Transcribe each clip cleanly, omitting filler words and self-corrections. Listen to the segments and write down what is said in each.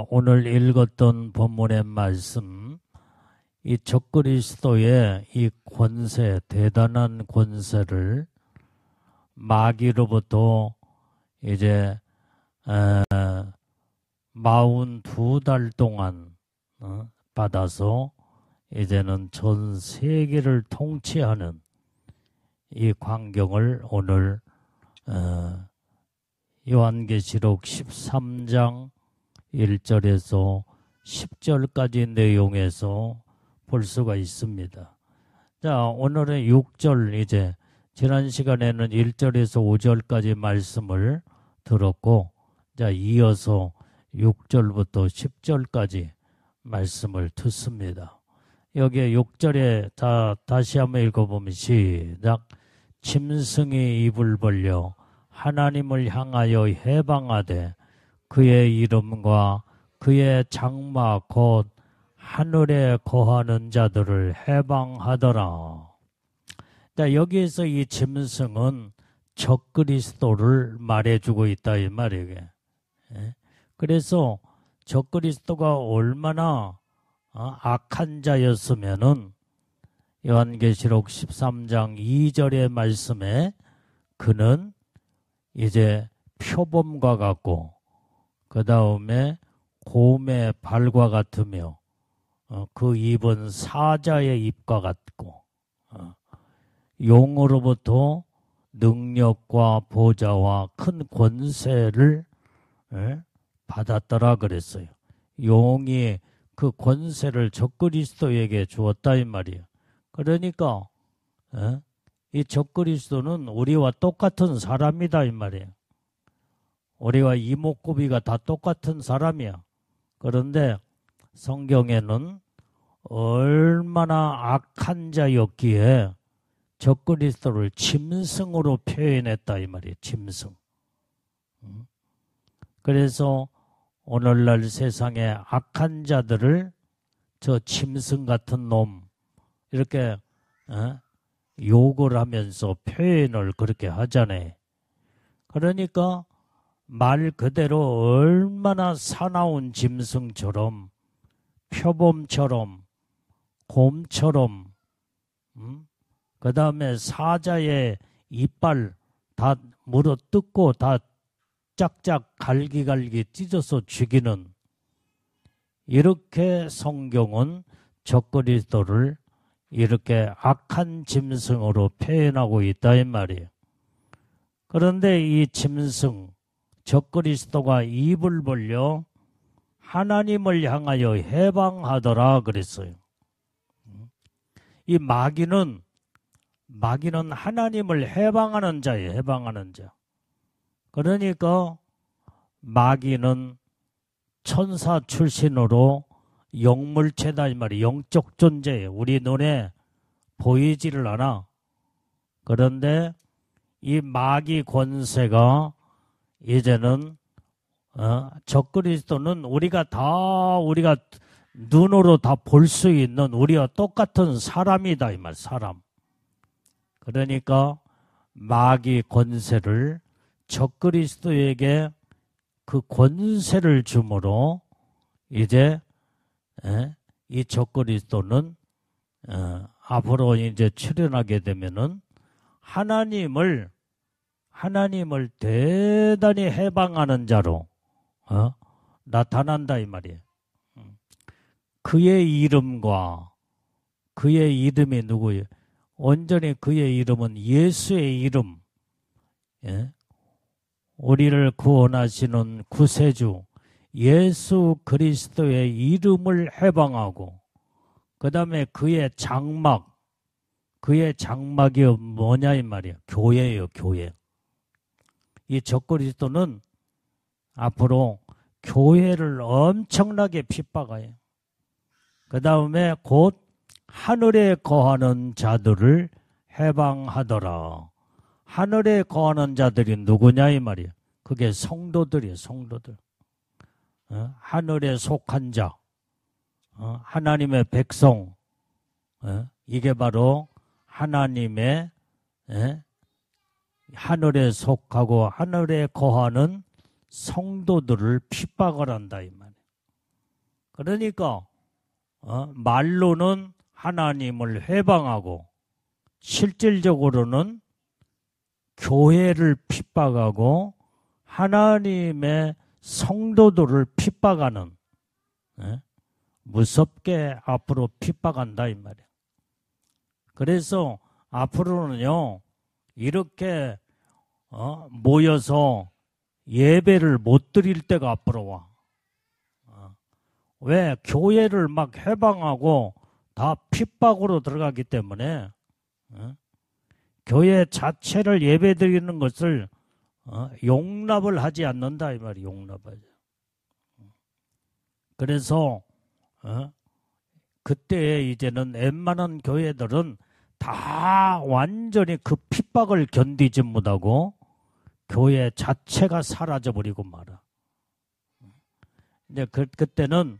오늘 읽었던 본문의 말씀, 이 적그리스도의 이 권세, 대단한 권세를 마귀로부터 이제 42달 동안 받아서 이제는 전 세계를 통치하는 이 광경을 오늘 요한계시록 13장 1절에서 10절까지 내용에서 볼 수가 있습니다. 자, 오늘은 6절, 이제 지난 시간에는 1절에서 5절까지 말씀을 들었고, 자, 이어서 6절부터 10절까지 말씀을 듣습니다. 여기에 6절에 다시 한번 읽어보면 시작. 짐승이 입을 벌려 하나님을 향하여 해방하되 그의 이름과 그의 장마 곧 하늘에 거하는 자들을 해방하더라. 자, 여기에서 이 짐승은 적그리스도를 말해주고 있다 이 말이에요. 그래서 적그리스도가 얼마나 악한 자였으면은 요한계시록 13장 2절의 말씀에 그는 이제 표범과 같고 그 다음에 곰의 발과 같으며 그 입은 사자의 입과 같고 용으로부터 능력과 보좌와 큰 권세를 받았더라 그랬어요. 용이 그 권세를 적그리스도에게 주었다 이 말이에요. 그러니까 이 적그리스도는 우리와 똑같은 사람이다 이 말이에요. 우리와 이목구비가 다 똑같은 사람이야. 그런데 성경에는 얼마나 악한 자였기에 적그리스도를 짐승으로 표현했다 이 말이에요. 짐승. 그래서 오늘날 세상의 악한 자들을 저 짐승 같은 놈 이렇게 욕을 하면서 표현을 그렇게 하잖아요. 그러니까 말 그대로 얼마나 사나운 짐승처럼 표범처럼 곰처럼 그 다음에 사자의 이빨 다 물어뜯고 다 짝짝 갈기갈기 찢어서 죽이는, 이렇게 성경은 적그리스도를 이렇게 악한 짐승으로 표현하고 있다 이 말이에요. 그런데 이 짐승 적그리스도가 입을 벌려 하나님을 향하여 해방하더라 그랬어요. 이 마귀는 하나님을 해방하는 자예요. 해방하는 자. 그러니까 마귀는 천사 출신으로 영물체다 이 말이에요. 영적 존재예요. 우리 눈에 보이지를 않아. 그런데 이 마귀 권세가 이제는 적그리스도는 우리가 눈으로 다 볼 수 있는 우리와 똑같은 사람이다 이 말. 사람. 그러니까 마귀 권세를 적그리스도에게 그 권세를 주므로 이제 이 적그리스도는 앞으로 이제 출현하게 되면은 하나님을 대단히 해방하는 자로 나타난다 이 말이에요. 그의 이름과 그의 이름이 누구예요? 온전히 그의 이름은 예수의 이름. 우리를 구원하시는 구세주 예수 그리스도의 이름을 해방하고 그 다음에 그의 장막이 뭐냐 이 말이에요. 교회예요. 교회. 이 적그리스도는 앞으로 교회를 엄청나게 핍박해요. 그 다음에 곧 하늘에 거하는 자들을 해방하더라. 하늘에 거하는 자들이 누구냐 이 말이에요. 그게 성도들이에요. 성도들. 하늘에 속한 자. 하나님의 백성. 이게 바로 하나님의 하늘에 속하고 하늘에 거하는 성도들을 핍박을 한다 이 말이에요. 그러니까 말로는 하나님을 회방하고 실질적으로는 교회를 핍박하고 하나님의 성도들을 핍박하는, 무섭게 앞으로 핍박한다 이 말이야. 그래서 앞으로는요 이렇게 모여서 예배를 못 드릴 때가 앞으로 와. 왜? 교회를 막 해방하고 다 핍박으로 들어가기 때문에 교회 자체를 예배 드리는 것을 용납을 하지 않는다 이 말이에요. 용납하지. 그래서 그때 이제는 웬만한 교회들은 다 완전히 그 핍박을 견디지 못하고 교회 자체가 사라져버리고 말아. 이제 그때는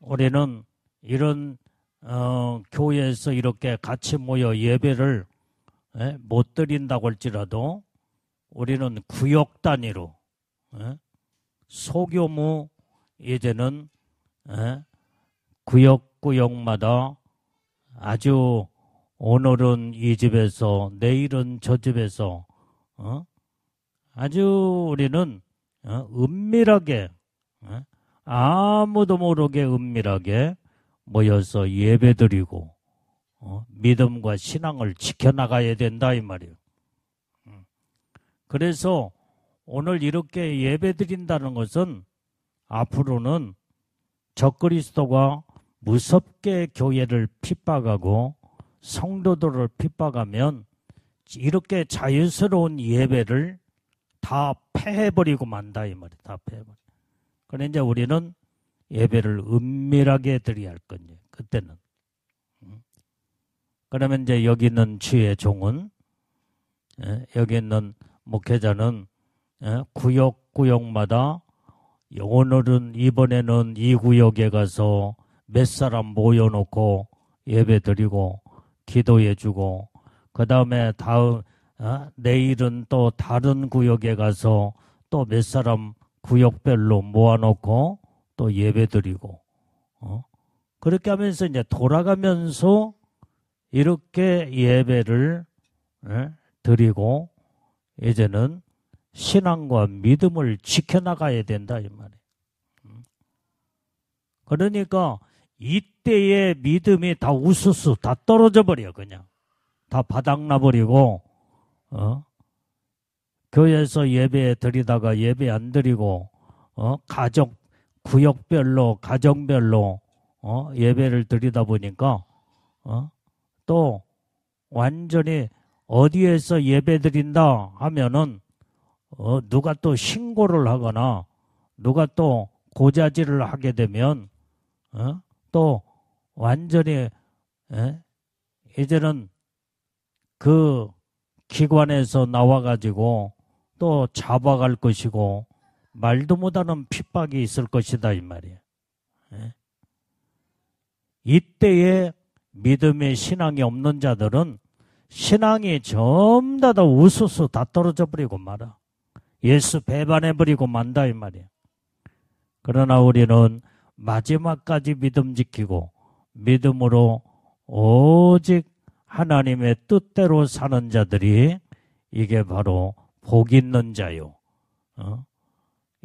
우리는 이런 교회에서 이렇게 같이 모여 예배를 못 드린다고 할지라도 우리는 구역 단위로 소규모 이제는 구역마다 아주 오늘은 이 집에서 내일은 저 집에서 아주 우리는 은밀하게 아무도 모르게 은밀하게 모여서 예배드리고 믿음과 신앙을 지켜나가야 된다 이 말이에요. 그래서 오늘 이렇게 예배드린다는 것은 앞으로는 적그리스도가 무섭게 교회를 핍박하고 성도들을 핍박하면 이렇게 자연스러운 예배를 다 패해버리고 만다 이 말이에요. 다 패해버려. 그런데 이제 우리는 예배를 은밀하게 드려야 할 건지 그때는. 그러면 이제 여기 있는 주의 종은 여기 있는 목회자는 구역마다 오늘은 이번에는 이 구역에 가서 몇 사람 모여놓고 예배드리고 기도해주고 그 다음에 내일은 또 다른 구역에 가서 또 몇 사람 구역별로 모아놓고 또 예배드리고 그렇게 하면서 이제 돌아가면서 이렇게 예배를 드리고 이제는 신앙과 믿음을 지켜나가야 된다 이 말이에요. 그러니까 이때의 믿음이 다 우수수 다 떨어져 버려. 그냥 다 바닥나 버리고 교회에서 예배 드리다가 예배 안 드리고 가족 구역별로 가정별로 예배를 드리다 보니까 또 완전히 어디에서 예배 드린다 하면은 누가 또 신고를 하거나 누가 또 고자질을 하게 되면 또 완전히 이제는 그 기관에서 나와가지고 또 잡아갈 것이고 말도 못하는 핍박이 있을 것이다 이 말이에요. 이때에 믿음의 신앙이 없는 자들은 신앙이 전부 다 우수수 다 떨어져 버리고 말아. 예수 배반해버리고 만다 이 말이에요. 그러나 우리는 마지막까지 믿음 지키고 믿음으로 오직 하나님의 뜻대로 사는 자들이 이게 바로 복 있는 자요.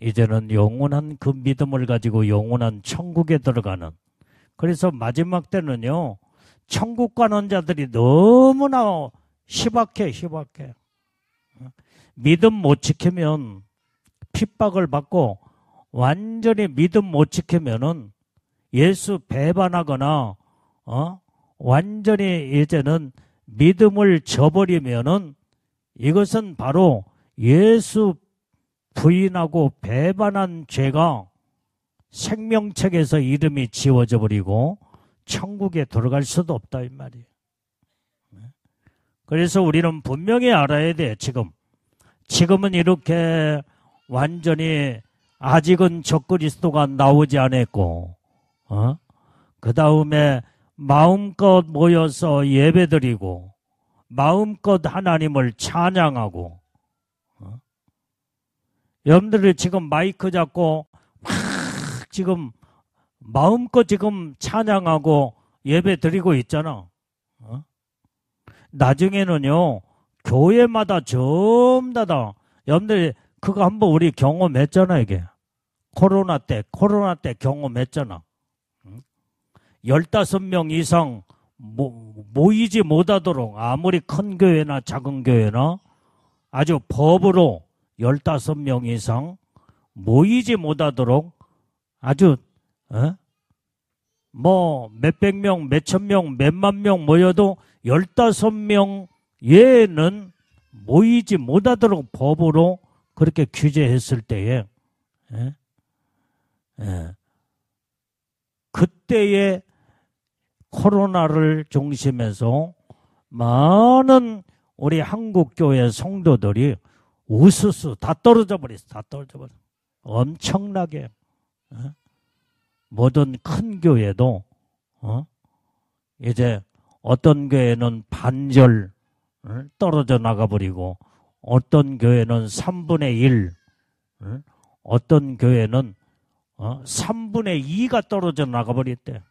이제는 영원한 그 믿음을 가지고 영원한 천국에 들어가는. 그래서 마지막 때는요. 천국 가는 자들이 너무나 희박해. 믿음 못 지키면 핍박을 받고 완전히 믿음 못 지키면은 예수 배반하거나 완전히 이제는 믿음을 저버리면은 이것은 바로 예수 부인하고 배반한 죄가 생명책에서 이름이 지워져 버리고 천국에 들어갈 수도 없다 이 말이에요. 그래서 우리는 분명히 알아야 돼. 지금은 이렇게 완전히 아직은 적그리스도가 나오지 않았고 그 다음에 마음껏 모여서 예배드리고 마음껏 하나님을 찬양하고 여러분들이 지금 마이크 잡고 막 지금 마음껏 지금 찬양하고 예배 드리고 있잖아. 나중에는요, 교회마다 전부 다, 여러분들 그거 한번 우리 경험했잖아, 이게. 코로나 때 경험했잖아. 15명 이상 모이지 못하도록, 아무리 큰 교회나 작은 교회나 아주 법으로 15명 이상 모이지 못하도록 아주 뭐 몇백 명, 몇천 명, 몇만 명 모여도 15명 외에는 모이지 못하도록 법으로 그렇게 규제했을 때에 그때에 코로나를 중심해서 많은 우리 한국교회 성도들이 우수수 다 떨어져 버렸어. 다 떨어져 버렸어. 엄청나게. 모든 큰 교회도 이제 어떤 교회는 반절 떨어져 나가버리고 어떤 교회는 3분의 1, 어떤 교회는 3분의 2가 떨어져 나가버렸대.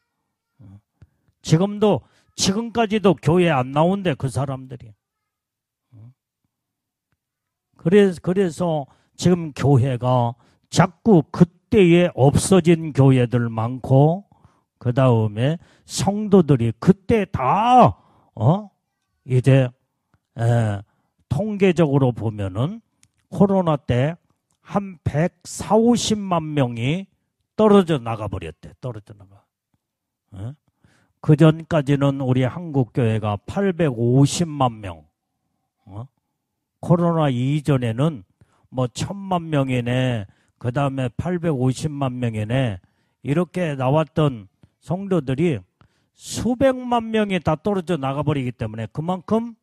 지금까지도 교회 안 나온대, 그 사람들이. 그래서 지금 교회가 자꾸 그때에 없어진 교회들 많고, 그 다음에 성도들이 그때 다, 이제, 통계적으로 보면은 코로나 때 한 140~50만 명이 떨어져 나가버렸대. 떨어져 나가. 그 전까지는 우리 한국교회가 850만 명. 코로나 이전에는 뭐 1000만 명이네, 그 다음에 850만 명이네, 이렇게 나왔던 성도들이 수백만 명이 다 떨어져 나가버리기 때문에 그만큼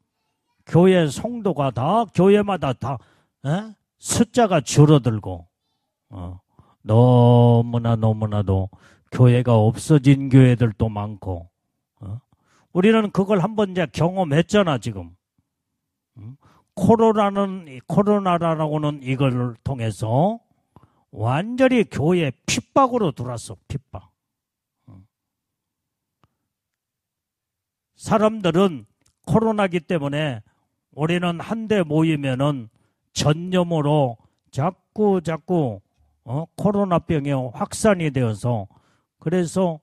교회 성도가 다, 교회마다 다, 숫자가 줄어들고, 너무나도 교회가 없어진 교회들도 많고, 우리는 그걸 한번 이제 경험했잖아, 지금. 코로나라고는 이걸 통해서 완전히 교회 핍박으로 들어왔어, 핍박. 사람들은 코로나기 때문에 우리는 한데 모이면은 전염으로 자꾸 코로나병이 확산이 되어서, 그래서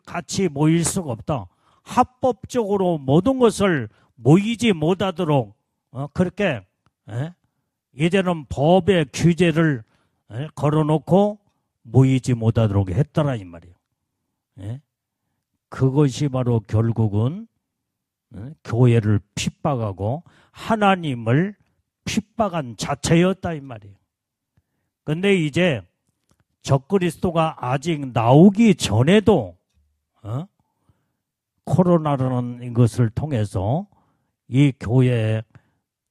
같이 모일 수가 없다. 합법적으로 모든 것을 모이지 못하도록 그렇게 이제는 법의 규제를 걸어놓고 모이지 못하도록 했더라, 이 말이에요. 그것이 바로 결국은 교회를 핍박하고 하나님을 핍박한 자체였다, 이 말이에요. 근데 이제 적그리스도가 아직 나오기 전에도 코로나라는 것을 통해서 이 교회에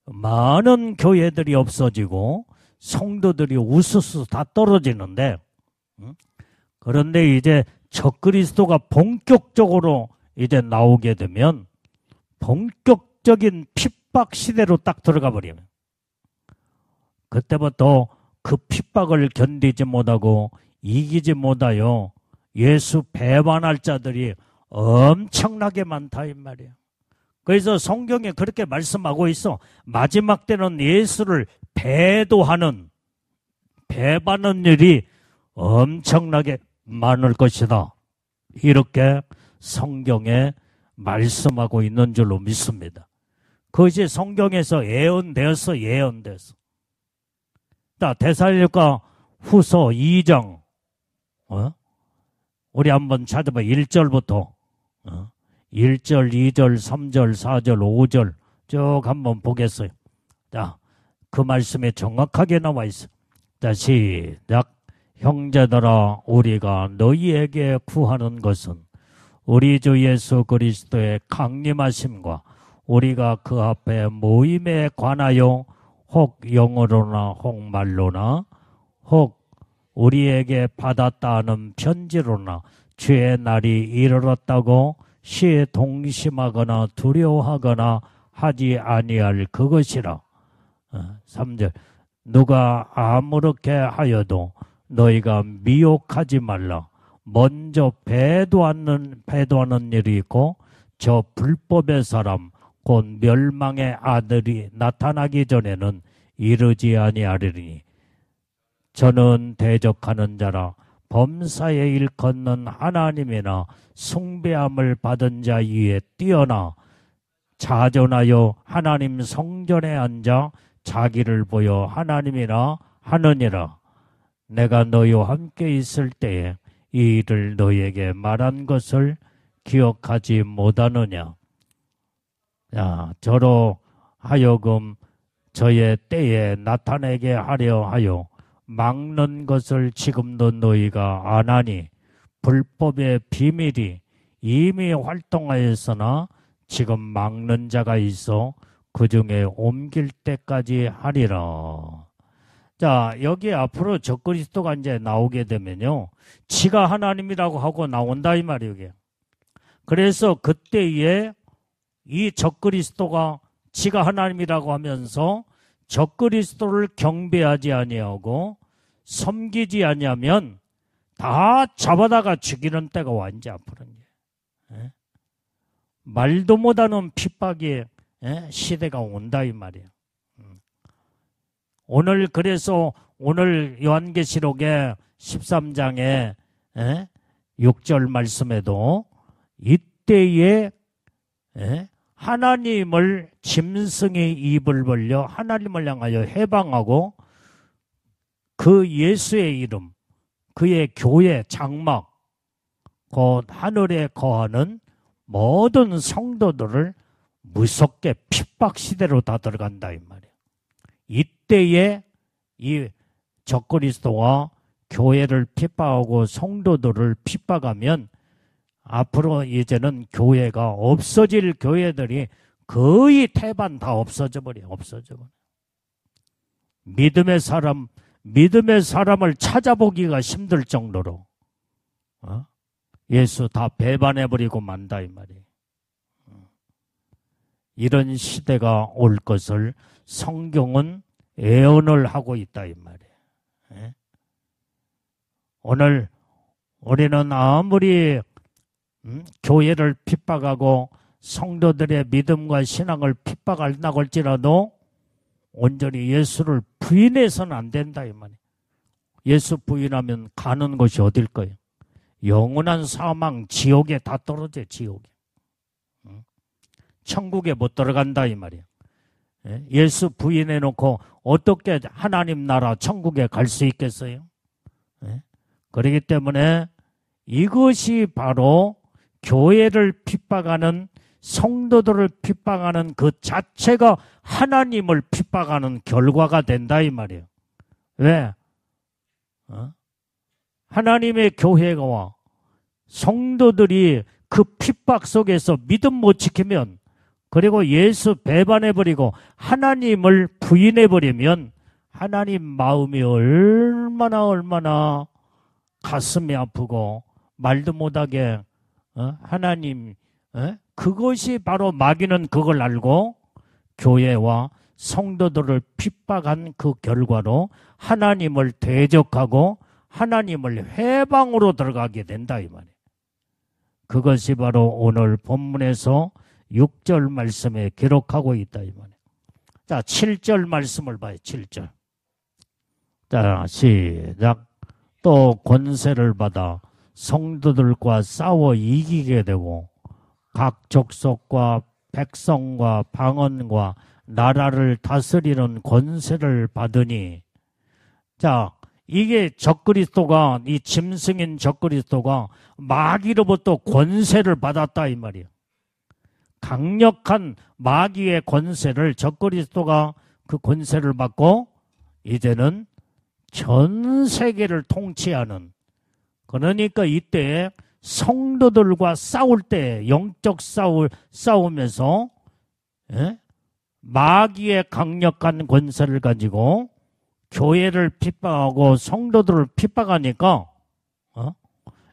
많은 교회들이 없어지고 성도들이 우수수 다 떨어지는데, 그런데 이제 적그리스도가 본격적으로 이제 나오게 되면 본격적인 핍박 시대로 딱 들어가 버리면, 그때부터 그 핍박을 견디지 못하고 이기지 못하여 예수 배반할 자들이 엄청나게 많다, 이 말이에요. 그래서 성경에 그렇게 말씀하고 있어. 마지막 때는 예수를 배반하는 일이 엄청나게 많을 것이다. 이렇게 성경에 말씀하고 있는 줄로 믿습니다. 그것이 성경에서 예언되었어. 자, 데살로니가 후서 2장, 우리 한번 찾아봐. 1절부터 1절, 2절, 3절, 4절, 5절 쭉 한번 보겠어요. 자, 그 말씀에 정확하게 나와 있어. 자, 시작. 형제들아, 우리가 너희에게 구하는 것은 우리 주 예수 그리스도의 강림하심과 우리가 그 앞에 모임에 관하여 혹 영어로나 혹 말로나 혹 우리에게 받았다 하는 편지로나 주의 날이 이르렀다고 시동심하거나 두려워하거나 하지 아니할 그것이라. 3절. 누가 아무렇게 하여도 너희가 미혹하지 말라. 먼저 배도하는 일이 있고 저 불법의 사람 곧 멸망의 아들이 나타나기 전에는 이르지 아니하리니 저는 대적하는 자라 범사의 일컫는 하나님이나 숭배함을 받은 자 위에 뛰어나 자존하여 하나님 성전에 앉아 자기를 보여 하나님이라 하느니라. 내가 너희와 함께 있을 때에 이 일을 너희에게 말한 것을 기억하지 못하느냐. 저로 하여금 저의 때에 나타내게 하려 하여 막는 것을 지금도 너희가 안 하니 불법의 비밀이 이미 활동하였으나 지금 막는 자가 있어 그 중에 옮길 때까지 하리라. 자, 여기 앞으로 적그리스도가 이제 나오게 되면요, 지가 하나님이라고 하고 나온다 이 말이에요. 이게. 그래서 그때에 이 적그리스도가 지가 하나님이라고 하면서 적그리스도를 경배하지 아니하고 섬기지 아니하면 다 잡아다가 죽이는 때가 와 이제 앞으로 이제. 말도 못하는 핍박의 시대가 온다 이 말이에요. 오늘 그래서 오늘 요한계시록의 13장에 6절 말씀에도 이때에 하나님을 짐승의 입을 벌려 하나님을 향하여 해방하고 그 예수의 이름, 그의 교회 장막, 곧 하늘에 거하는 모든 성도들을 무섭게 핍박 시대로 다 들어간다 이 말이에요. 이때에 이 적그리스도와 교회를 핍박하고 성도들을 핍박하면 앞으로 이제는 교회가 없어질 교회들이 거의 태반 다 없어져 버려. 믿음의 사람을 찾아보기가 힘들 정도로 예수 다 배반해버리고 만다 이 말이에요. 이런 시대가 올 것을 성경은 예언을 하고 있다 이 말이에요. 오늘 우리는 아무리 교회를 핍박하고 성도들의 믿음과 신앙을 핍박한다고 할지라도 온전히 예수를 부인해서는 안 된다 이 말이에요. 예수 부인하면 가는 곳이 어딜 거예요? 영원한 사망 지옥에 다 떨어져. 지옥에. 천국에 못 들어간다 이 말이에요. 예수 부인해놓고 어떻게 하나님 나라 천국에 갈 수 있겠어요? 그렇기 때문에 이것이 바로 교회를 핍박하는 성도들을 핍박하는 그 자체가 하나님을 핍박하는 결과가 된다 이 말이에요. 왜? 하나님의 교회가 성도들이 그 핍박 속에서 믿음 못 지키면 그리고 예수 배반해버리고 하나님을 부인해버리면 하나님 마음이 얼마나 가슴이 아프고 말도 못하게 하나님 그것이 바로 마귀는 그걸 알고 교회와 성도들을 핍박한 그 결과로 하나님을 대적하고 하나님을 해방으로 들어가게 된다 이 말이에요. 그것이 바로 오늘 본문에서 6절 말씀에 기록하고 있다 이 말이에요. 자, 7절 말씀을 봐요. 7절. 자, 시작. 또 권세를 받아 성도들과 싸워 이기게 되고 각 족속과 백성과 방언과 나라를 다스리는 권세를 받으니. 자, 이게 적그리스도가, 이 짐승인 적그리스도가 마귀로부터 권세를 받았다 이 말이에요. 강력한 마귀의 권세를 적그리스도가 그 권세를 받고 이제는 전 세계를 통치하는, 그러니까 이때 성도들과 싸울 때 영적 싸우면서 마귀의 강력한 권세를 가지고 교회를 핍박하고 성도들을 핍박하니까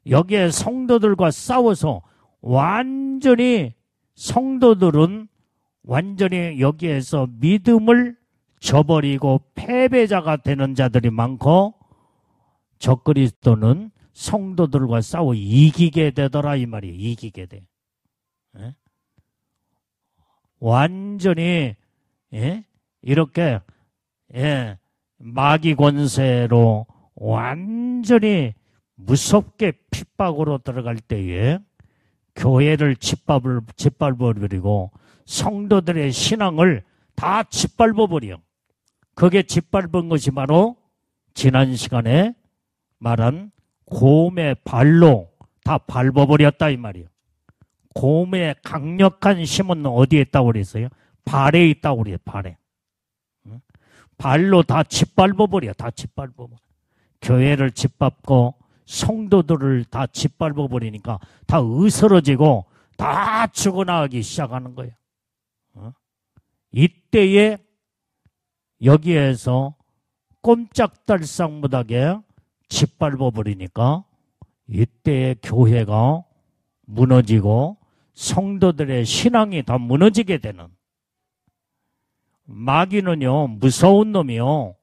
여기에 성도들과 싸워서 완전히 성도들은 완전히 여기에서 믿음을 저버리고 패배자가 되는 자들이 많고 적그리스도는 성도들과 싸워 이기게 되더라 이 말이에요. 이기게 돼. 예? 완전히 예? 이렇게 예, 마귀 권세로 완전히 무섭게 핍박으로 들어갈 때에 교회를 짓밟아버리고 성도들의 신앙을 다 짓밟아버려. 그게 짓밟은 것이 바로 지난 시간에 말한 곰의 발로 다 밟아버렸다 이 말이에요. 곰의 강력한 힘은 어디에 있다고 그랬어요? 발에 있다고 그래요. 발에. 발로 다 짓밟아버려. 다 짓밟아버려. 교회를 짓밟고 성도들을 다 짓밟아버리니까 다 으스러지고 다 죽어나가기 시작하는 거예요. 이때에 여기에서 꼼짝달싹 못하게 짓밟아버리니까 이때에 교회가 무너지고 성도들의 신앙이 다 무너지게 되는. 마귀는요 무서운 놈이요.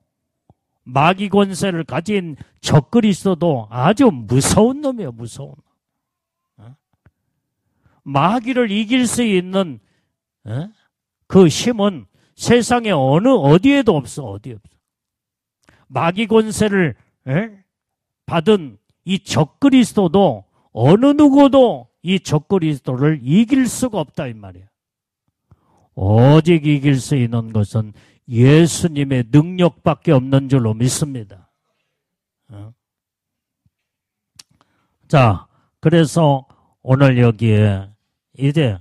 마귀 권세를 가진 적그리스도도 아주 무서운 놈이에요. 무서운 놈. 마귀를 이길 수 있는 그 힘은 세상에 어디에도 없어. 어디에 없어. 마귀 권세를 받은 이 적그리스도도 어느 누구도 이 적그리스도를 이길 수가 없다 이 말이에요. 오직 이길 수 있는 것은 예수님의 능력밖에 없는 줄로 믿습니다. 자, 그래서 오늘 여기에 이제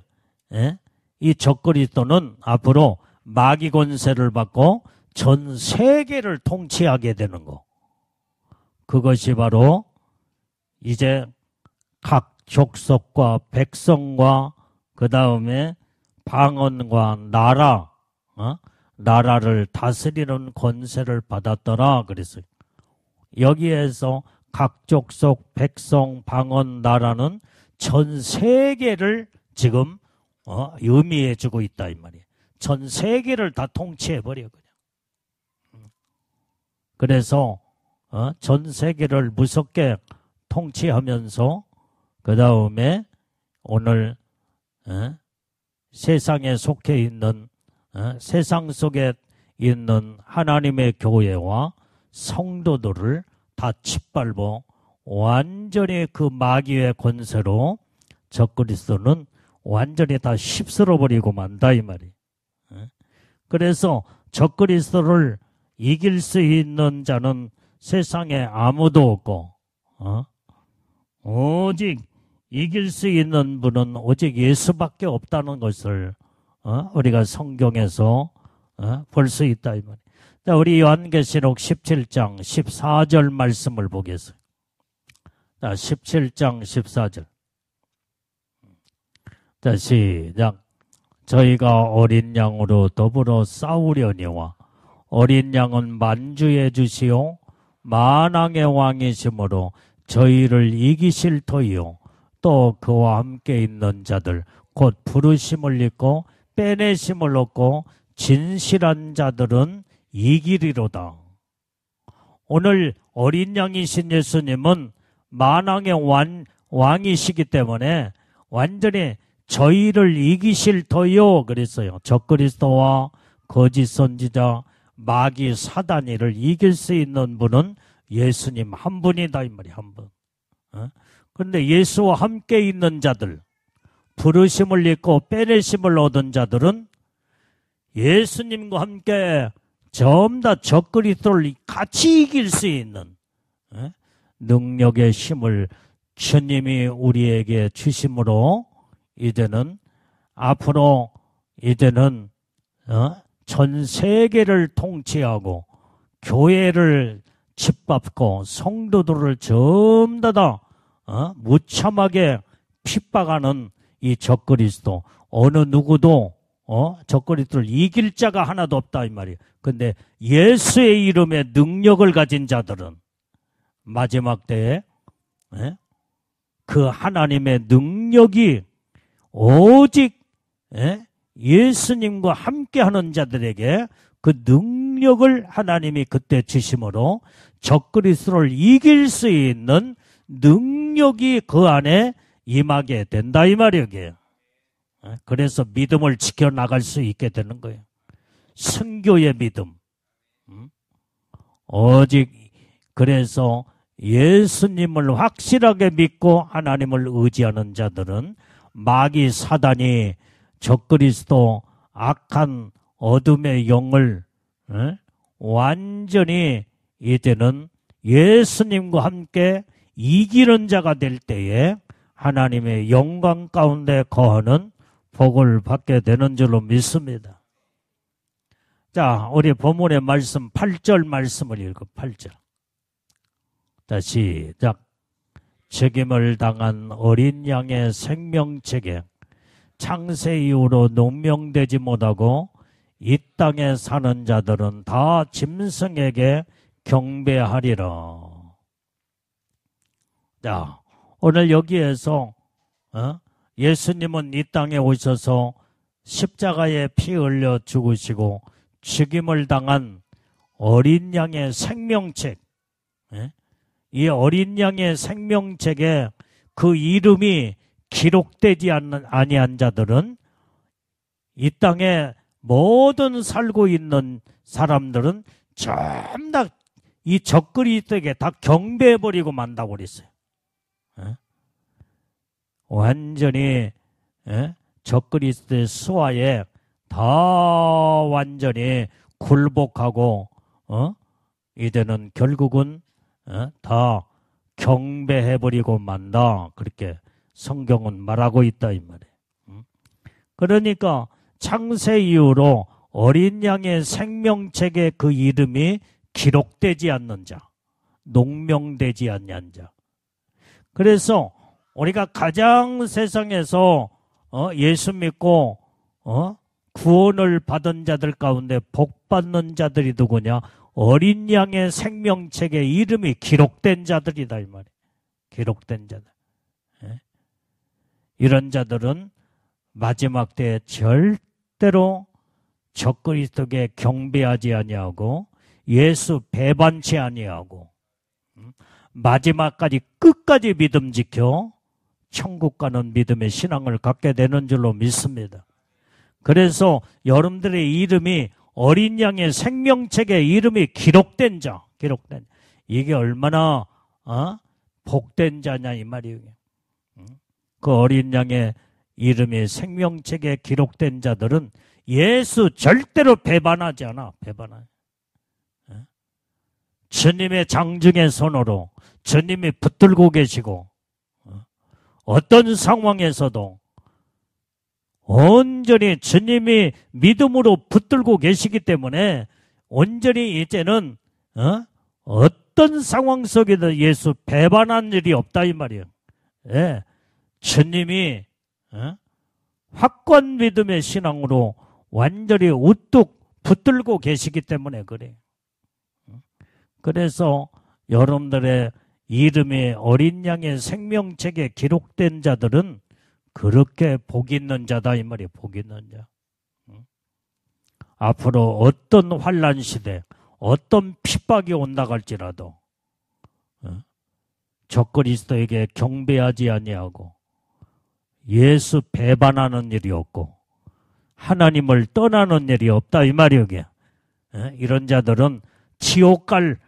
이 적그리스도는 앞으로 마귀 권세를 받고 전 세계를 통치하게 되는 거. 그것이 바로 이제 각 족속과 백성과 그 다음에 방언과 나라를 다스리는 권세를 받았더라 그랬어요. 여기에서 각 족속, 백성, 방언, 나라는 전 세계를 지금 의미해 주고 있다 이 말이에요. 전 세계를 다 통치해 버려 그냥. 그래서 전 세계를 무섭게 통치하면서 그 다음에 오늘 세상에 속해 있는 세상 속에 있는 하나님의 교회와 성도들을 다 짓밟아 완전히 그 마귀의 권세로 적그리스도는 완전히 다 휩쓸어 버리고 만다 이 말이에요. 그래서 적그리스도를 이길 수 있는 자는 세상에 아무도 없고 오직 이길 수 있는 분은 오직 예수밖에 없다는 것을 우리가 성경에서 볼 수 있다 이 말이에요. 자, 우리 요한계시록 17장 14절 말씀을 보겠습니다. 자, 17장 14절. 자, 시작. 저희가 어린 양으로 더불어 싸우려니와 어린 양은 만주의 주시오 만왕의 왕이시므로 저희를 이기실 터이요 또 그와 함께 있는 자들 곧 부르심을 입고 빼내심을 얻고 진실한 자들은 이기리로다. 오늘 어린 양이신 예수님은 만왕의 왕이시기 때문에 완전히 저희를 이기실 터요 그랬어요. 적그리스도와 거짓 선지자 마귀 사단이를 이길 수 있는 분은 예수님 한 분이다 이 말이에요. 한 분. 그런데 예수와 함께 있는 자들 부르심을 입고 빼내심을 얻은 자들은 예수님과 함께 전부 다 적그리스도를 같이 이길 수 있는 능력의 힘을 주님이 우리에게 주심으로 이제는 앞으로 이제는 전 세계를 통치하고 교회를 짓밟고 성도들을 전부 다 무참하게 핍박하는 이 적그리스도 어느 누구도 적그리스도를 이길 자가 하나도 없다 이 말이에요. 근데 예수의 이름에 능력을 가진 자들은 마지막 때에 그 하나님의 능력이 오직 예수님과 함께하는 자들에게 그 능력을 하나님이 그때 주심으로 적그리스도를 이길 수 있는 능력이 그 안에 임하게 된다 이 말이에요. 그래서 믿음을 지켜나갈 수 있게 되는 거예요. 선교의 믿음. 오직 그래서 예수님을 확실하게 믿고 하나님을 의지하는 자들은 마귀 사단이 적그리스도 악한 어둠의 영을 완전히 이제는 예수님과 함께 이기는 자가 될 때에 하나님의 영광 가운데 거하는 복을 받게 되는 줄로 믿습니다. 자, 우리 본문의 말씀 8절 말씀을 읽어. 8절. 자, 시작. 책임을 당한 어린 양의 생명책에 창세 이후로 농명되지 못하고 이 땅에 사는 자들은 다 짐승에게 경배하리라. 자, 오늘 여기에서 예수님은 이 땅에 오셔서 십자가에 피 흘려 죽으시고 죽임을 당한 어린 양의 생명책, 이 어린 양의 생명책에 그 이름이 기록되지 아니한 자들은 이 땅에 모든 살고 있는 사람들은 전부 다 이 적그리스도에게 다 경배해버리고 만다고 그랬어요. 완전히 적그리스도의 수하에 다 완전히 굴복하고 이제는 결국은 다 경배해버리고 만다. 그렇게 성경은 말하고 있다 이 말이에요. 그러니까 창세 이후로 어린 양의 생명책에 그 이름이 기록되지 않는 자, 농명되지 않는 자. 그래서 우리가 가장 세상에서 예수 믿고 구원을 받은 자들 가운데 복 받는 자들이 누구냐? 어린 양의 생명책에 이름이 기록된 자들이다 이 말이에요. 기록된 자들. 이런 자들은 마지막 때에 절대로 적그리스도께 경배하지 아니하고 예수 배반치 아니하고 마지막까지 끝까지 믿음 지켜 천국 가는 믿음의 신앙을 갖게 되는 줄로 믿습니다. 그래서 여러분들의 이름이 어린 양의 생명책에 이름이 기록된 자, 기록된 이게 얼마나 복된 자냐 이 말이에요. 그 어린 양의 이름이 생명책에 기록된 자들은 예수 절대로 배반하지 않아. 배반하지. 주님의 장중의 손으로 주님이 붙들고 계시고 어떤 상황에서도 온전히 주님이 믿음으로 붙들고 계시기 때문에 온전히 이제는 어떤 상황 속에도 예수 배반한 일이 없다 이 말이에요. 예. 주님이 확고한 믿음의 신앙으로 완전히 우뚝 붙들고 계시기 때문에 그래요. 그래서 여러분들의 이름이 어린 양의 생명책에 기록된 자들은 그렇게 복 있는 자다 이 말이에요. 복 있는 자. 앞으로 어떤 환난 시대, 어떤 핍박이 온다 할지라도 적그리스도에게 경배하지 아니하고 예수 배반하는 일이 없고 하나님을 떠나는 일이 없다 이 말이에요. 이런 자들은 지옥 갈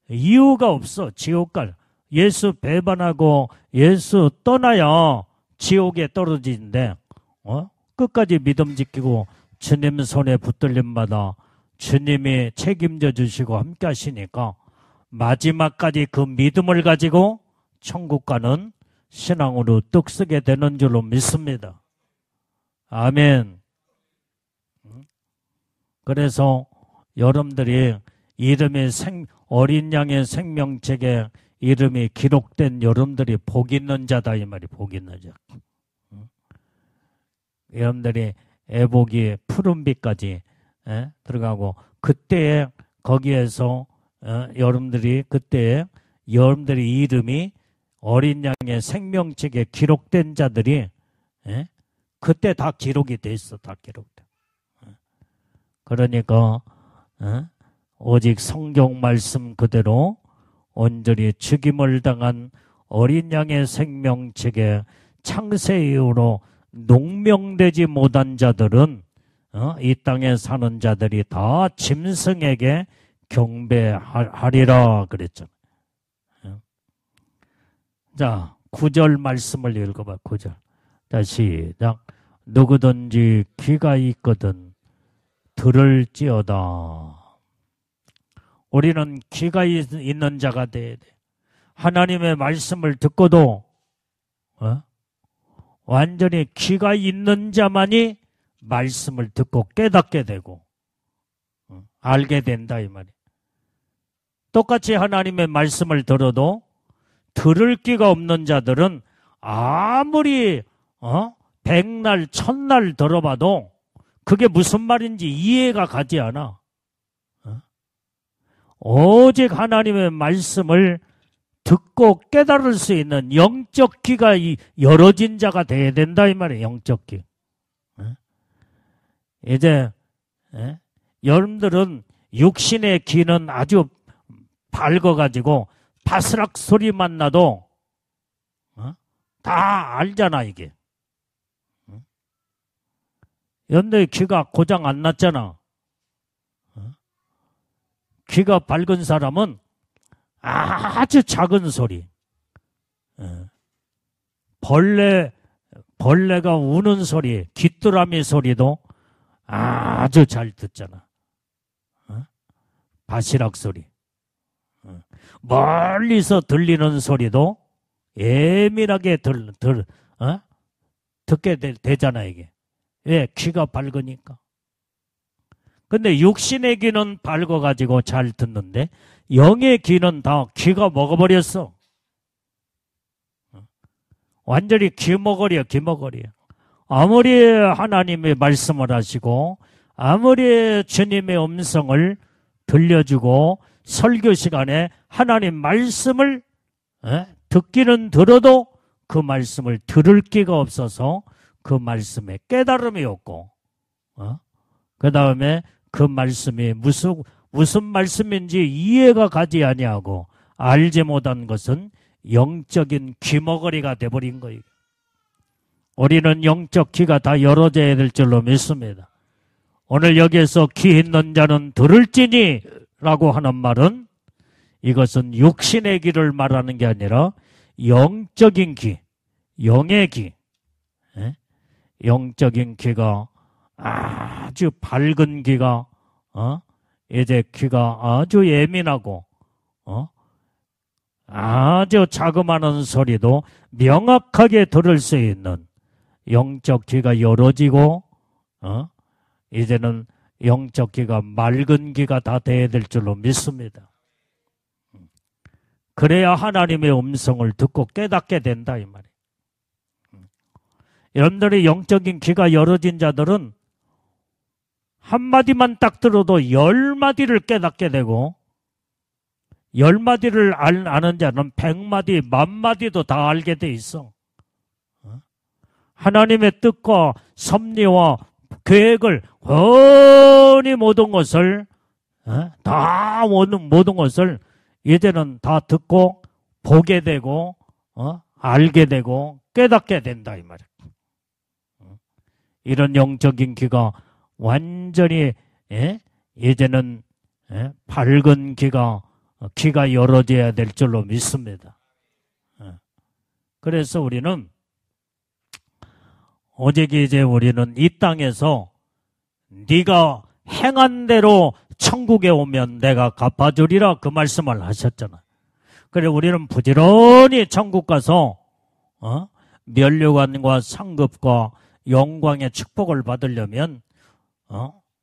이유가 없어. 지옥 갈 예수 배반하고 예수 떠나야 지옥에 떨어지는데 끝까지 믿음 지키고 주님 손에 붙들림마다 주님이 책임져 주시고 함께 하시니까 마지막까지 그 믿음을 가지고 천국 가는 신앙으로 떡쓰게 되는 줄로 믿습니다. 아멘. 그래서 여러분들이 이름이 어린 양의 생명책에 이름이 기록된 여러분들이 복 있는 자다 이 말이 복 있는 자. 여러분들이 애복이 푸른빛까지 들어가고 그때에 거기에서 여러분들이 그때에 여러분들의 이름이 어린 양의 생명책에 기록된 자들이 그때 다 기록이 돼 있어. 다 기록돼. 그러니까 오직 성경 말씀 그대로 온전히 죽임을 당한 어린 양의 생명책에 창세 이후로 농명되지 못한 자들은 이 땅에 사는 자들이 다 짐승에게 경배하리라 그랬잖아요. 자, 9절 말씀을 읽어봐. 9절. 자, 시작. 누구든지 귀가 있거든 들을지어다. 우리는 귀가 있는 자가 돼야 돼. 하나님의 말씀을 듣고도 완전히 귀가 있는 자만이 말씀을 듣고 깨닫게 되고 알게 된다 이 말이에요. 똑같이 하나님의 말씀을 들어도 들을 귀가 없는 자들은 아무리 백날 천날 들어봐도 그게 무슨 말인지 이해가 가지 않아. 오직 하나님의 말씀을 듣고 깨달을 수 있는 영적 귀가 열어진 자가 돼야 된다 이 말이에요. 영적 귀. 이제 여러분들은 육신의 귀는 아주 밝아가지고 바스락 소리만 나도 다 알잖아 이게. 여러분들 귀가 고장 안 났잖아. 귀가 밝은 사람은 아주 작은 소리, 벌레가 우는 소리, 귀뚜라미 소리도 아주 잘 듣잖아. 바시락 소리. 멀리서 들리는 소리도 예민하게 듣게 되잖아 이게. 왜? 귀가 밝으니까. 근데 육신의 귀는 밝아가지고 잘 듣는데 영의 귀는 다 귀가 먹어버렸어. 완전히 귀머거리야. 아무리 하나님의 말씀을 하시고 아무리 주님의 음성을 들려주고 설교 시간에 하나님 말씀을 듣기는 들어도 그 말씀을 들을 기가 없어서 그 말씀에 깨달음이 없고 그 다음에 그 말씀이 무슨 말씀인지 이해가 가지 아니하고 알지 못한 것은 영적인 귀머거리가 돼버린 거예요. 우리는 영적 귀가 다 열어져야 될 줄로 믿습니다. 오늘 여기에서 귀 있는 자는 들을지니 라고 하는 말은 이것은 육신의 귀를 말하는 게 아니라 영적인 귀, 영의 귀, 영적인 귀가 아주 밝은 귀가 이제 귀가 아주 예민하고 아주 자그마한 소리도 명확하게 들을 수 있는 영적 귀가 열어지고 이제는 영적 귀가 맑은 귀가 다 돼야 될 줄로 믿습니다. 그래야 하나님의 음성을 듣고 깨닫게 된다 이 말이에요. 여러분들의 영적인 귀가 열어진 자들은 한마디만 딱 들어도 10마디를 깨닫게 되고 10마디를 아는 자는 100마디, 10,000마디도 다 알게 돼 있어. 하나님의 뜻과 섭리와 계획을 훤히 모든 것을 모든 것을 이제는 다 듣고 보게 되고 알게 되고 깨닫게 된다 이 말이야. 이런 영적인 귀가 완전히 이제는 밝은 귀가 열어져야 될 줄로 믿습니다. 그래서 우리는 오직 이제 우리는 이 땅에서 네가 행한 대로 천국에 오면 내가 갚아주리라 그 말씀을 하셨잖아. 그래 우리는 부지런히 천국 가서 면류관과 상급과 영광의 축복을 받으려면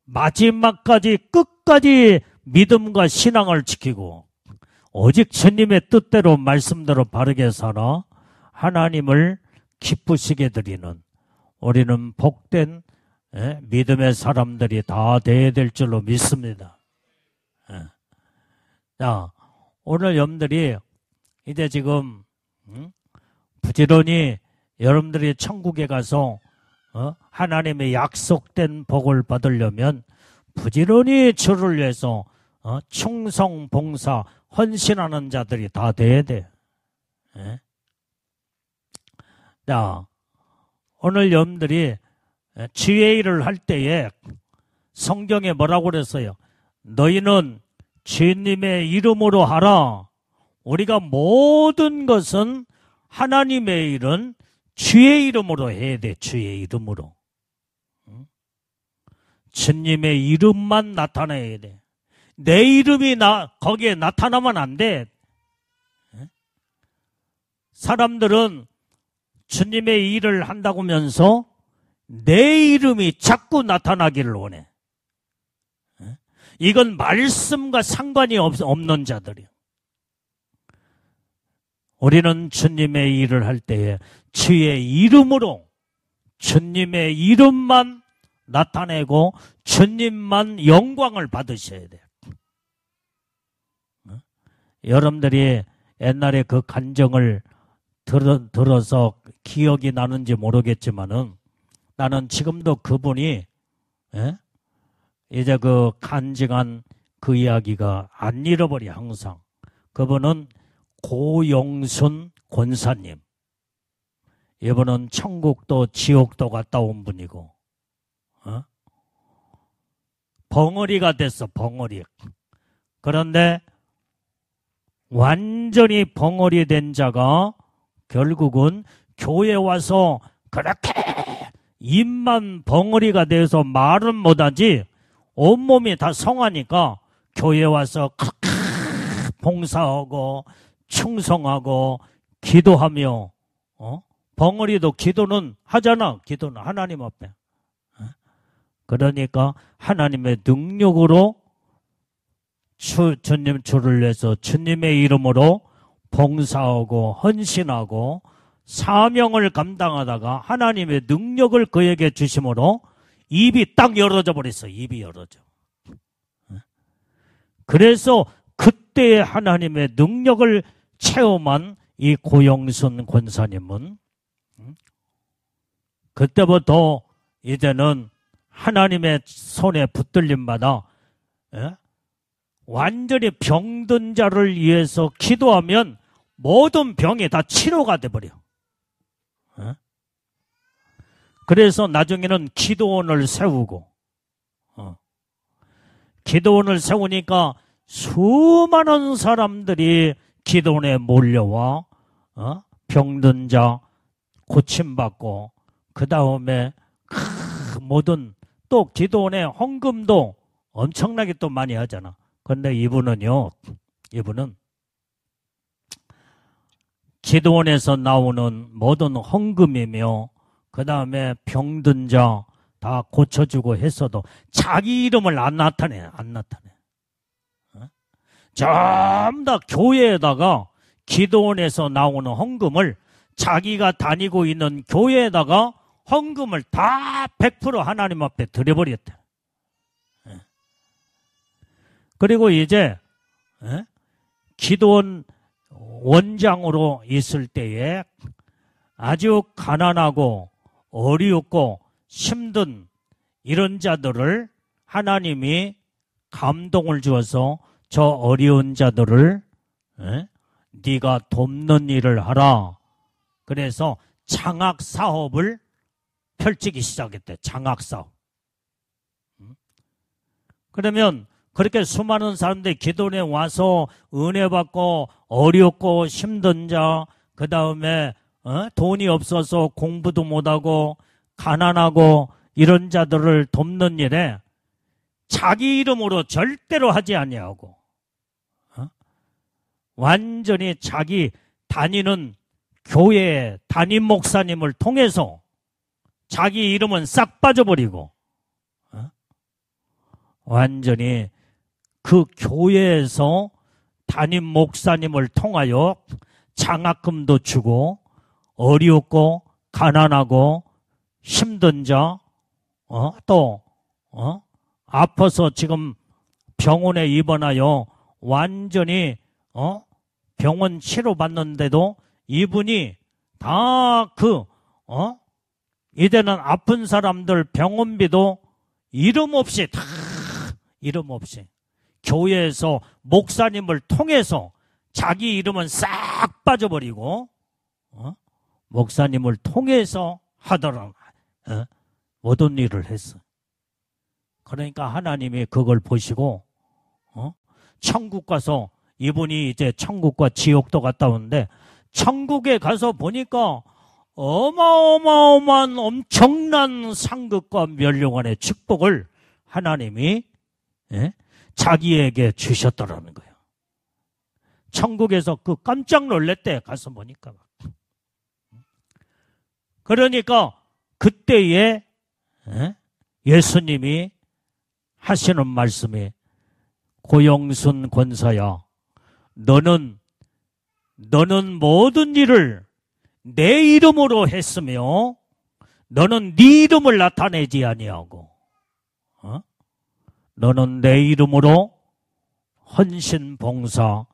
마지막까지 끝까지 믿음과 신앙을 지키고 오직 주님의 뜻대로 말씀대로 바르게 살아 하나님을 기쁘시게 드리는 우리는 복된 믿음의 사람들이 다 돼야 될 줄로 믿습니다. 자, 오늘 여러분들이 이제 지금 부지런히 여러분들이 천국에 가서 하나님의 약속된 복을 받으려면 부지런히 주를 위해서 충성, 봉사, 헌신하는 자들이 다 돼야 돼. 자, 오늘 여러분들이 지혜일을 할 때에 성경에 뭐라고 그랬어요? 너희는 주님의 이름으로 하라. 우리가 모든 것은 하나님의 일은 주의 이름으로 해야 돼. 주의 이름으로. 주님의 이름만 나타내야 돼. 내 이름이 거기에 나타나면 안 돼. 사람들은 주님의 일을 한다고 하면서 내 이름이 자꾸 나타나기를 원해. 이건 말씀과 상관이 없는 자들이야. 우리는 주님의 일을 할 때에 주의 이름으로 주님의 이름만 나타내고 주님만 영광을 받으셔야 돼요. 여러분들이 옛날에 그 간증을 들어서 기억이 나는지 모르겠지만은 나는 지금도 그분이 이제 그 간증한 그 이야기가 안 잃어버려. 항상 그분은 고영순 권사님. 이분은 천국도 지옥도 갔다 온 분이고 벙어리가 됐어. 벙어리. 그런데 완전히 벙어리 된 자가 결국은 교회 와서 그렇게 입만 벙어리가 돼서 말은 못하지 온몸이 다 성하니까 교회 와서 그렇게 봉사하고 충성하고 기도하며 벙어리도 기도는 하잖아. 기도는 하나님 앞에. 그러니까 하나님의 능력으로 주님 주를 위해서 주님의 이름으로 봉사하고 헌신하고 사명을 감당하다가 하나님의 능력을 그에게 주심으로 입이 딱 열어져 버렸어. 입이 열어져. 그래서 그때 하나님의 능력을 체험한 이 고영순 권사님은 그때부터 이제는 하나님의 손에 붙들림마다 완전히 병든 자를 위해서 기도하면 모든 병이 다 치료가 돼버려. 그래서 나중에는 기도원을 세우고 기도원을 세우니까 수많은 사람들이 기도원에 몰려와 병든 자 고침받고 그 다음에 모든 또 기도원에 헌금도 엄청나게 또 많이 하잖아. 그런데 이분은 기도원에서 나오는 모든 헌금이며 그 다음에 병든 자 다 고쳐주고 했어도 자기 이름을 안 나타내. 전부 다 교회에다가 기도원에서 나오는 헌금을 자기가 다니고 있는 교회에다가 헌금을 다 100% 하나님 앞에 드려버렸대. 그리고 이제 기도원 원장으로 있을 때에 아주 가난하고 어리웠고 힘든 이런 자들을 하나님이 감동을 주어서 저 어려운 자들을 네가 돕는 일을 하라. 그래서 장학 사업을 펼치기 시작했대. 장학 사업. 그러면 그렇게 수많은 사람들이 기도원에 와서 은혜 받고 어렵고 힘든 자, 그 다음에 돈이 없어서 공부도 못하고 가난하고 이런 자들을 돕는 일에 자기 이름으로 절대로 하지 아니하고 완전히 자기 다니는 교회 담임 목사님을 통해서 자기 이름은 싹 빠져버리고 완전히 그 교회에서 담임 목사님을 통하여 장학금도 주고 어렵고 가난하고 힘든 자, 또 아파서 지금 병원에 입원하여 완전히 병원 치료받는데도 이분이 다 이제는 아픈 사람들 병원비도 이름 없이 다 이름 없이 교회에서 목사님을 통해서 자기 이름은 싹 빠져버리고 목사님을 통해서 하더라. 모든 일을 했어. 그러니까 하나님이 그걸 보시고 천국 가서 이분이 이제 천국과 지옥도 갔다 오는데 천국에 가서 보니까 어마어마한 엄청난 상급과 멸류관의 축복을 하나님이 자기에게 주셨더라는 거예요. 천국에서 그 깜짝 놀랐대. 가서 보니까. 그러니까 그때에 예수님이 하시는 말씀이 고영순 권사야, 너는 모든 일을 내 이름으로 했으며 너는 네 이름을 나타내지 아니하고 너는 내 이름으로 헌신, 봉사,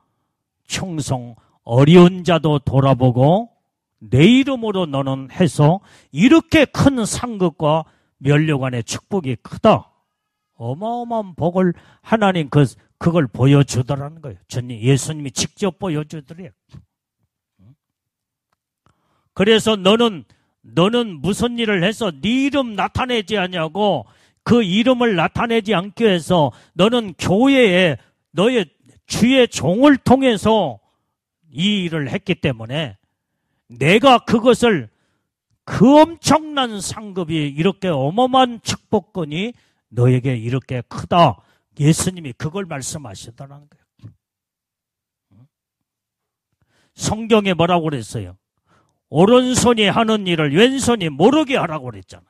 충성, 어려운 자도 돌아보고 내 이름으로 너는 해서 이렇게 큰 상급과 멸류관의 축복이 크다. 어마어마한 복을 하나님 그걸 보여주더라는 거예요. 예수님이 직접 보여주더래요. 그래서 너는 무슨 일을 해서 네 이름 나타내지 않냐고, 그 이름을 나타내지 않기 위해서 너는 교회에 너의 주의 종을 통해서 이 일을 했기 때문에 내가 그것을, 그 엄청난 상급이, 이렇게 어마어마한 축복권이 너에게 이렇게 크다. 예수님이 그걸 말씀하시더라는 거예요. 성경에 뭐라고 그랬어요? 오른손이 하는 일을 왼손이 모르게 하라고 그랬잖아요.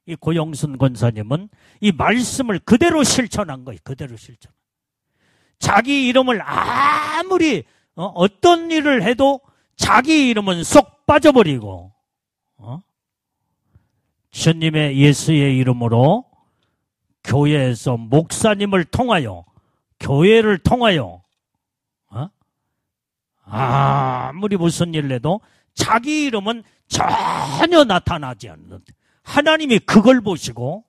이 고영순 권사님은 이 말씀을 그대로 실천한 거예요. 그대로 실천. 자기 이름을 아무리 어떤 일을 해도 자기 이름은 쏙 빠져버리고 주님의 예수의 이름으로 교회에서 목사님을 통하여, 교회를 통하여 아무리 무슨 일을 해도 자기 이름은 전혀 나타나지 않는데 하나님이 그걸 보시고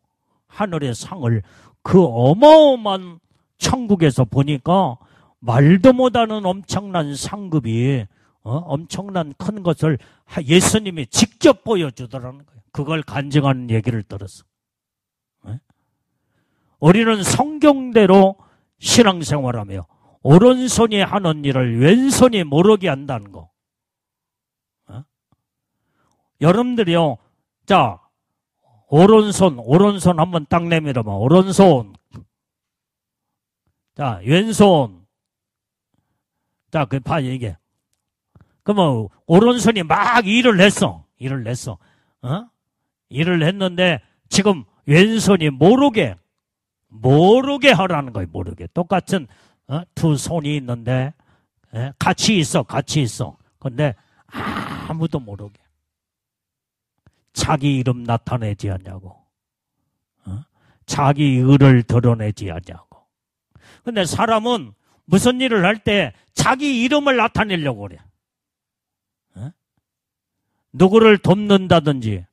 하늘의 상을, 그 어마어마한 천국에서 보니까 말도 못하는 엄청난 상급이 엄청난 큰 것을 예수님이 직접 보여주더라는 거예요. 그걸 간증하는 얘기를 들었어. 우리는 성경대로 신앙생활하며 오른손이 하는 일을 왼손이 모르게 한다는 거. 여러분들이요, 자, 오른손 한번 딱 내밀어봐. 오른손. 자, 왼손. 자, 봐, 이게. 그러면 오른손이 막 일을 냈어. 일을 했는데 지금 왼손이 모르게 하라는 거예요. 모르게. 똑같은 두 손이 있는데 같이 있어. 근데 아무도 모르게. 자기 이름 나타내지 않냐고. 자기 의를 드러내지 않냐고. 근데 사람은 무슨 일을 할 때 자기 이름을 나타내려고 그래. 누구를 돕는다든지,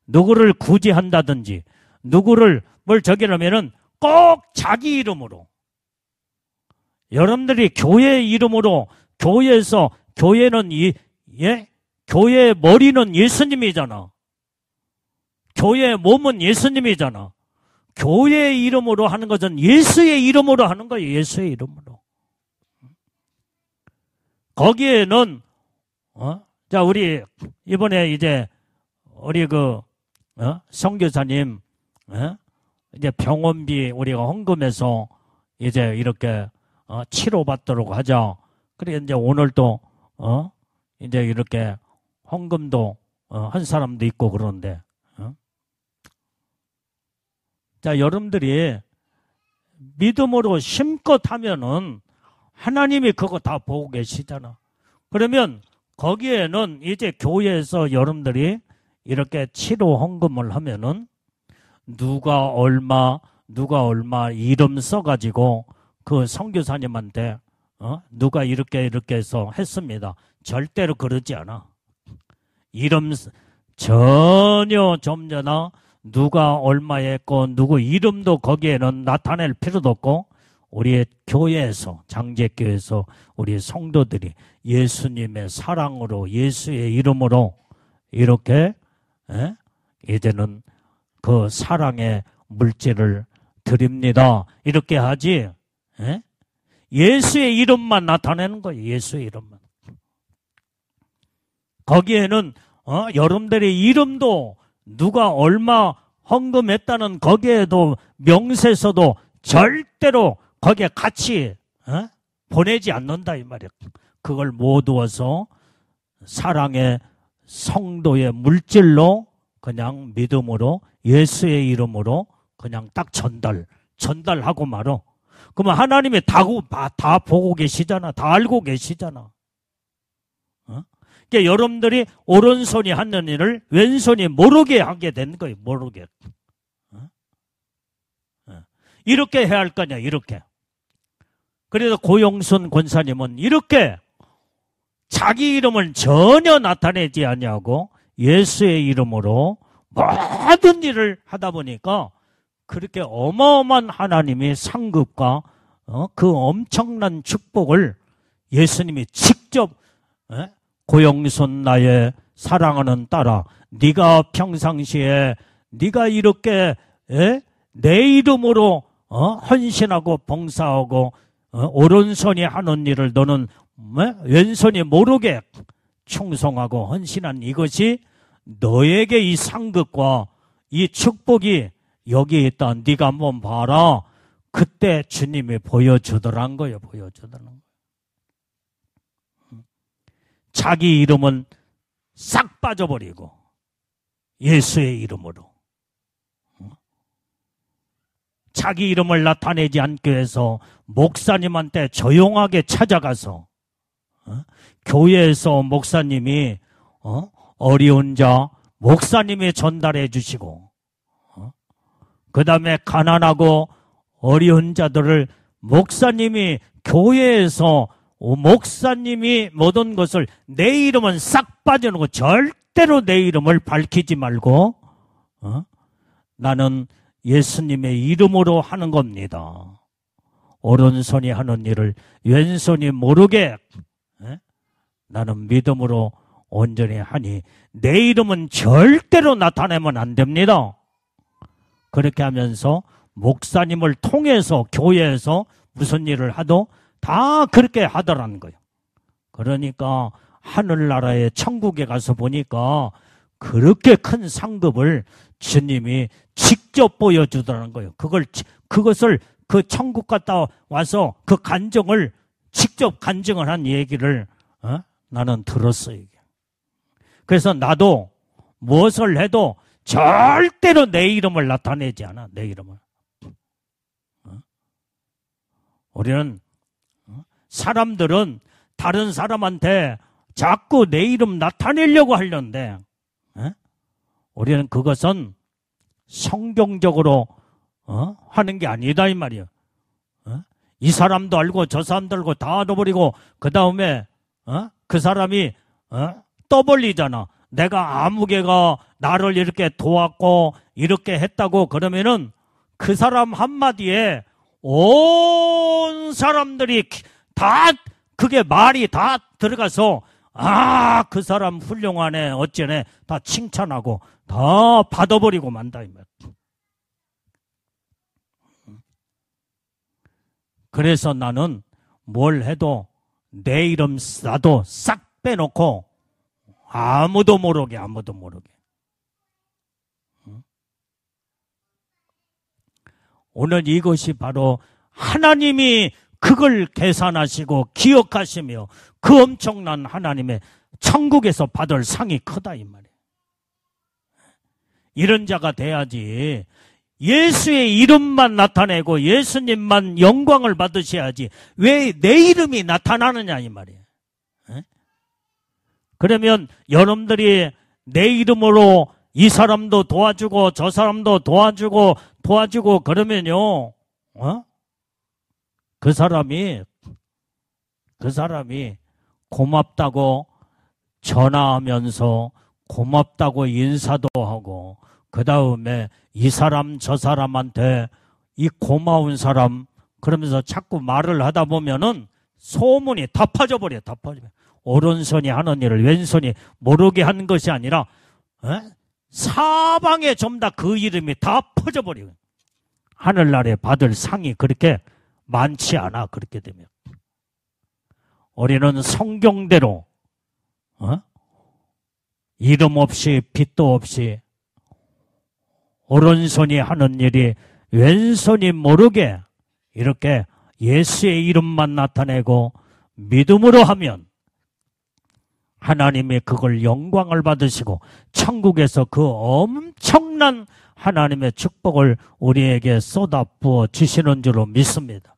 누구를 구제한다든지, 누구를 뭘 저기라면은 꼭 자기 이름으로. 여러분들이 교회 이름으로, 교회에서, 교회는 교회의 머리는 예수님이잖아. 교회의 몸은 예수님이잖아. 교회의 이름으로 하는 것은 예수의 이름으로 하는 거예요. 예수의 이름으로. 거기에는 자, 우리 이번에 이제 우리 선교사님 이제 병원비 우리가 헌금해서 이제 이렇게 치료받도록 하자. 그래 이제 오늘 또 이제 이렇게 헌금도 한 사람도 있고 그런데 자, 여러분들이 믿음으로 심껏 하면은 하나님이 그거 다 보고 계시잖아. 그러면 거기에는 이제 교회에서 여러분들이 이렇게 치료 헌금을 하면은 누가 얼마 이름 써가지고 그 선교사님한테 누가 이렇게 해서 했습니다. 절대로 그러지 않아. 이름 전혀 누가 얼마 했고 누구 이름도 거기에는 나타낼 필요도 없고 우리 교회에서, 장제교회에서 우리 성도들이 예수님의 사랑으로, 예수의 이름으로 이렇게 이제는 그 사랑의 물질을 드립니다. 이렇게 하지. 예수의 이름만 나타내는 거예요. 예수의 이름만. 거기에는 여러분들의 이름도 누가 얼마 헌금했다는 거기에도 명세서도 절대로 거기에 같이 보내지 않는다 이 말이에요. 그걸 모두어서 사랑의 성도의 물질로 그냥 믿음으로 예수의 이름으로 그냥 딱 전달하고 말어. 그러면 하나님이 다 보고 계시잖아. 다 알고 계시잖아. 그러니까 여러분들이 오른손이 하는 일을 왼손이 모르게 하게 된 거예요. 모르게. 이렇게 해야 할 거냐, 이렇게. 그래서 고용순 권사님은 이렇게 자기 이름을 전혀 나타내지 아니하고 예수의 이름으로 모든 일을 하다 보니까 그렇게 어마어마한 하나님의 상급과 그 엄청난 축복을 예수님이 직접 고용순 나의 사랑하는 딸아, 네가 평상시에 네가 이렇게 내 이름으로 헌신하고 봉사하고 오른손이 하는 일을 너는 왼손이 모르게 충성하고 헌신한 이것이 너에게 이 상급과 이 축복이 여기에 있다. 네가 한번 봐라. 그때 주님이 보여주더란 거예요. 보여주더란 거예요. 자기 이름은 싹 빠져버리고 예수의 이름으로 자기 이름을 나타내지 않기 위해서 목사님한테 조용하게 찾아가서 교회에서 목사님이 어려운 자 목사님이 전달해 주시고 그 다음에 가난하고 어려운 자들을 목사님이 교회에서 목사님이 모든 것을 내 이름은 싹 빠져놓고 절대로 내 이름을 밝히지 말고 나는 예수님의 이름으로 하는 겁니다. 오른손이 하는 일을 왼손이 모르게 나는 믿음으로 온전히 하니 내 이름은 절대로 나타내면 안 됩니다. 그렇게 하면서 목사님을 통해서 교회에서 무슨 일을 하도 다 그렇게 하더라는 거예요. 그러니까 하늘나라의 천국에 가서 보니까 그렇게 큰 상급을 주님이 직접 보여주더라는 거예요. 그것을 그 천국 갔다 와서 그 간증을 직접 간증을 한 얘기를 나는 들었어요. 그래서 나도 무엇을 해도 절대로 내 이름을 나타내지 않아. 내 이름을. 우리는 사람들은 다른 사람한테 자꾸 내 이름 나타내려고 하려는데 우리는 그것은 성경적으로 하는 게 아니다 이 말이에요. 이 사람도 알고 저 사람도 알고 다 알아버리고 그 다음에 그 사람이 떠벌리잖아. 내가 아무개가 나를 이렇게 도왔고 이렇게 했다고 그러면은 그 사람 한마디에 온 사람들이 다 그게 말이 다 들어가서 그 사람 훌륭하네 어쩌네 다 칭찬하고 다 받아버리고 만다 이 말. 그래서 나는 뭘 해도 내 이름 나도 싹 빼놓고 아무도 모르게. 오늘 이것이 바로 하나님이 그걸 계산하시고 기억하시며 그 엄청난 하나님의 천국에서 받을 상이 크다 이 말이에요. 이런 자가 돼야지. 예수의 이름만 나타내고 예수님만 영광을 받으셔야지 왜 내 이름이 나타나느냐 이 말이에요. 그러면 여러분들이 내 이름으로 이 사람도 도와주고 저 사람도 도와주고 그러면요 그 사람이 고맙다고 전화하면서 고맙다고 인사도 하고 그 다음에 이 사람 저 사람한테 이 고마운 사람 그러면서 자꾸 말을 하다 보면은 소문이 다 퍼져버려. 다 퍼져버려. 오른손이 하는 일을 왼손이 모르게 하는 것이 아니라 사방에 좀 다 그 이름이 다 퍼져버려요. 하늘나라에 받을 상이 그렇게 많지 않아. 그렇게 되면 우리는 성경대로 이름 없이 빛도 없이 오른손이 하는 일이 왼손이 모르게 이렇게 예수의 이름만 나타내고 믿음으로 하면 하나님이 그걸 영광을 받으시고 천국에서 그 엄청난 하나님의 축복을 우리에게 쏟아부어 주시는 줄로 믿습니다.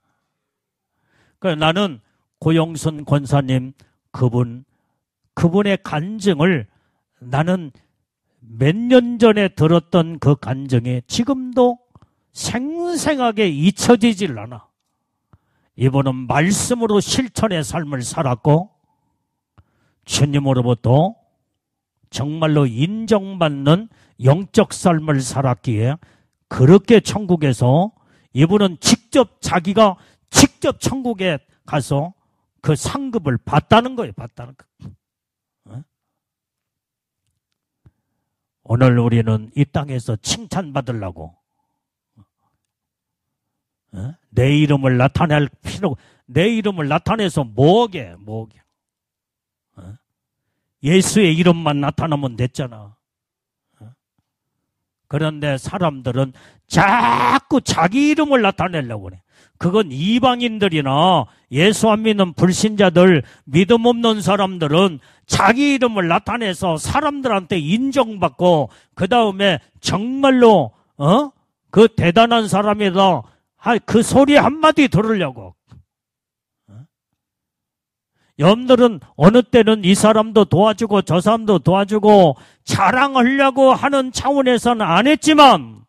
그래서 나는 고영순 권사님 그분의 간증을 나는 몇 년 전에 들었던 그 간증이 지금도 생생하게 잊혀지질 않아. 이분은 말씀으로 실천의 삶을 살았고 주님으로부터 정말로 인정받는 영적 삶을 살았기에 그렇게 천국에서 이분은 자기가 직접 천국에 가서 그 상급을 받다는 거예요. 받다는 거. 오늘 우리는 이 땅에서 칭찬받으려고 내 이름을 나타낼 필요, 내 이름을 나타내서 뭐게. 예수의 이름만 나타나면 됐잖아. 그런데 사람들은 자꾸 자기 이름을 나타내려고 그래. 그건 이방인들이나 예수 안 믿는 불신자들, 믿음 없는 사람들은 자기 이름을 나타내서 사람들한테 인정받고 그 다음에 정말로 그 대단한 사람이다 그 소리 한마디 들으려고. 여러분들은 어느 때는 이 사람도 도와주고 저 사람도 도와주고 자랑하려고 하는 차원에서는 안 했지만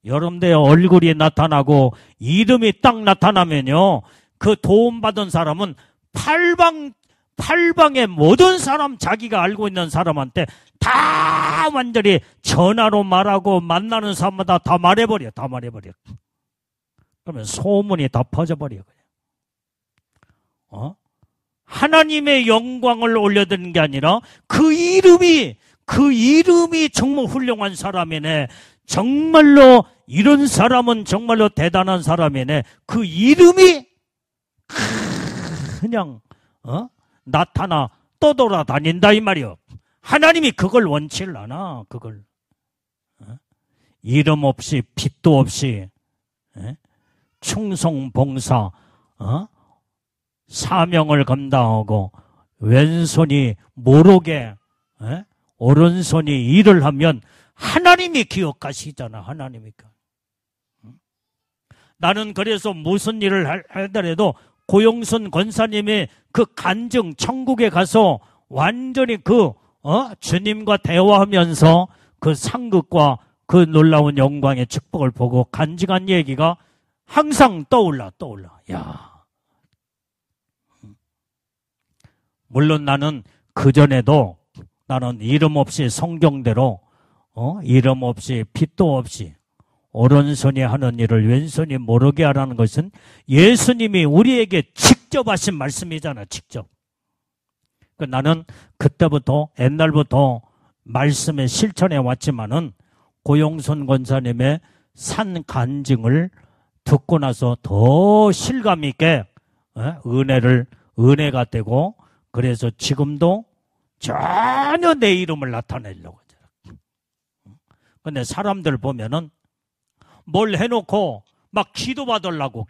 여러분들의 얼굴이 나타나고 이름이 딱 나타나면요 그 도움받은 사람은 팔방의 모든 사람, 자기가 알고 있는 사람한테 다 완전히 전화로 말하고 만나는 사람마다 다 말해버려. 그러면 소문이 다 퍼져버려. 하나님의 영광을 올려드리는 게 아니라 그 이름이 정말 훌륭한 사람이네. 정말로 이런 사람은 정말로 대단한 사람이네. 그 이름이 그냥 나타나 떠돌아다닌다 이 말이요. 하나님이 그걸 원치를 않아. 그걸 이름 없이 빛도 없이 충성 봉사 사명을 감당하고 왼손이 모르게 오른손이 일을 하면 하나님이 기억하시잖아. 하나님이니까. 나는 그래서 무슨 일을 하더라도 고영순 권사님의 그 간증 천국에 가서 완전히 주님과 대화하면서 그 상급과 그 놀라운 영광의 축복을 보고 간증한 얘기가 항상 떠올라. 야. 물론 나는 그전에도 나는 이름 없이 성경대로 이름 없이 빛도 없이 오른손이 하는 일을 왼손이 모르게 하라는 것은 예수님이 우리에게 직접 하신 말씀이잖아. 직접. 나는 그때부터 옛날부터 말씀에 실천해 왔지만은 고영순 권사님의 산 간증을 듣고 나서 더 실감 있게 은혜가 되고 그래서 지금도 전혀 내 이름을 나타내려고 하잖아. 근데 사람들 보면은 뭘 해놓고 막 기도받으려고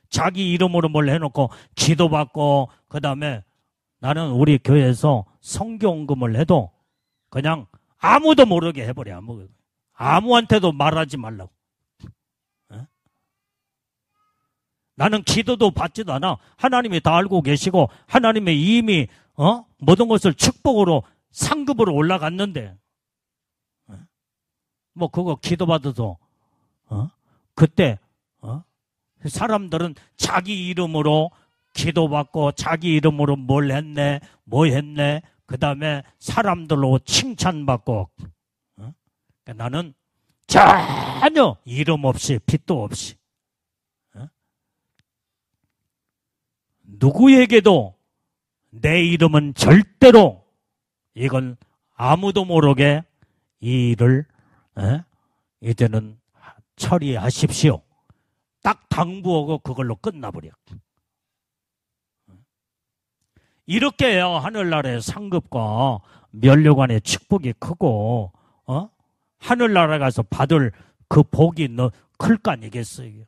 자기 이름으로 뭘 해놓고 기도받고 그 다음에 나는 우리 교회에서 성경금을 해도 그냥 아무도 모르게 해버려. 아무한테도 말하지 말라고. 나는 기도도 받지도 않아. 하나님이 다 알고 계시고 하나님의 이미 모든 것을 축복으로 상급으로 올라갔는데 뭐 그거 기도받아도 그때 사람들은 자기 이름으로 기도받고 자기 이름으로 뭘 했네 뭐 했네 그 다음에 사람들로 칭찬받고 나는 전혀 이름 없이 빛도 없이 누구에게도 내 이름은 절대로 이건 아무도 모르게 이 일을 이제는 처리하십시오. 딱 당부하고 그걸로 끝나버려. 이렇게 해야 하늘나라의 상급과 면류관의 축복이 크고 하늘나라 가서 받을 그 복이 클 거 아니겠어요.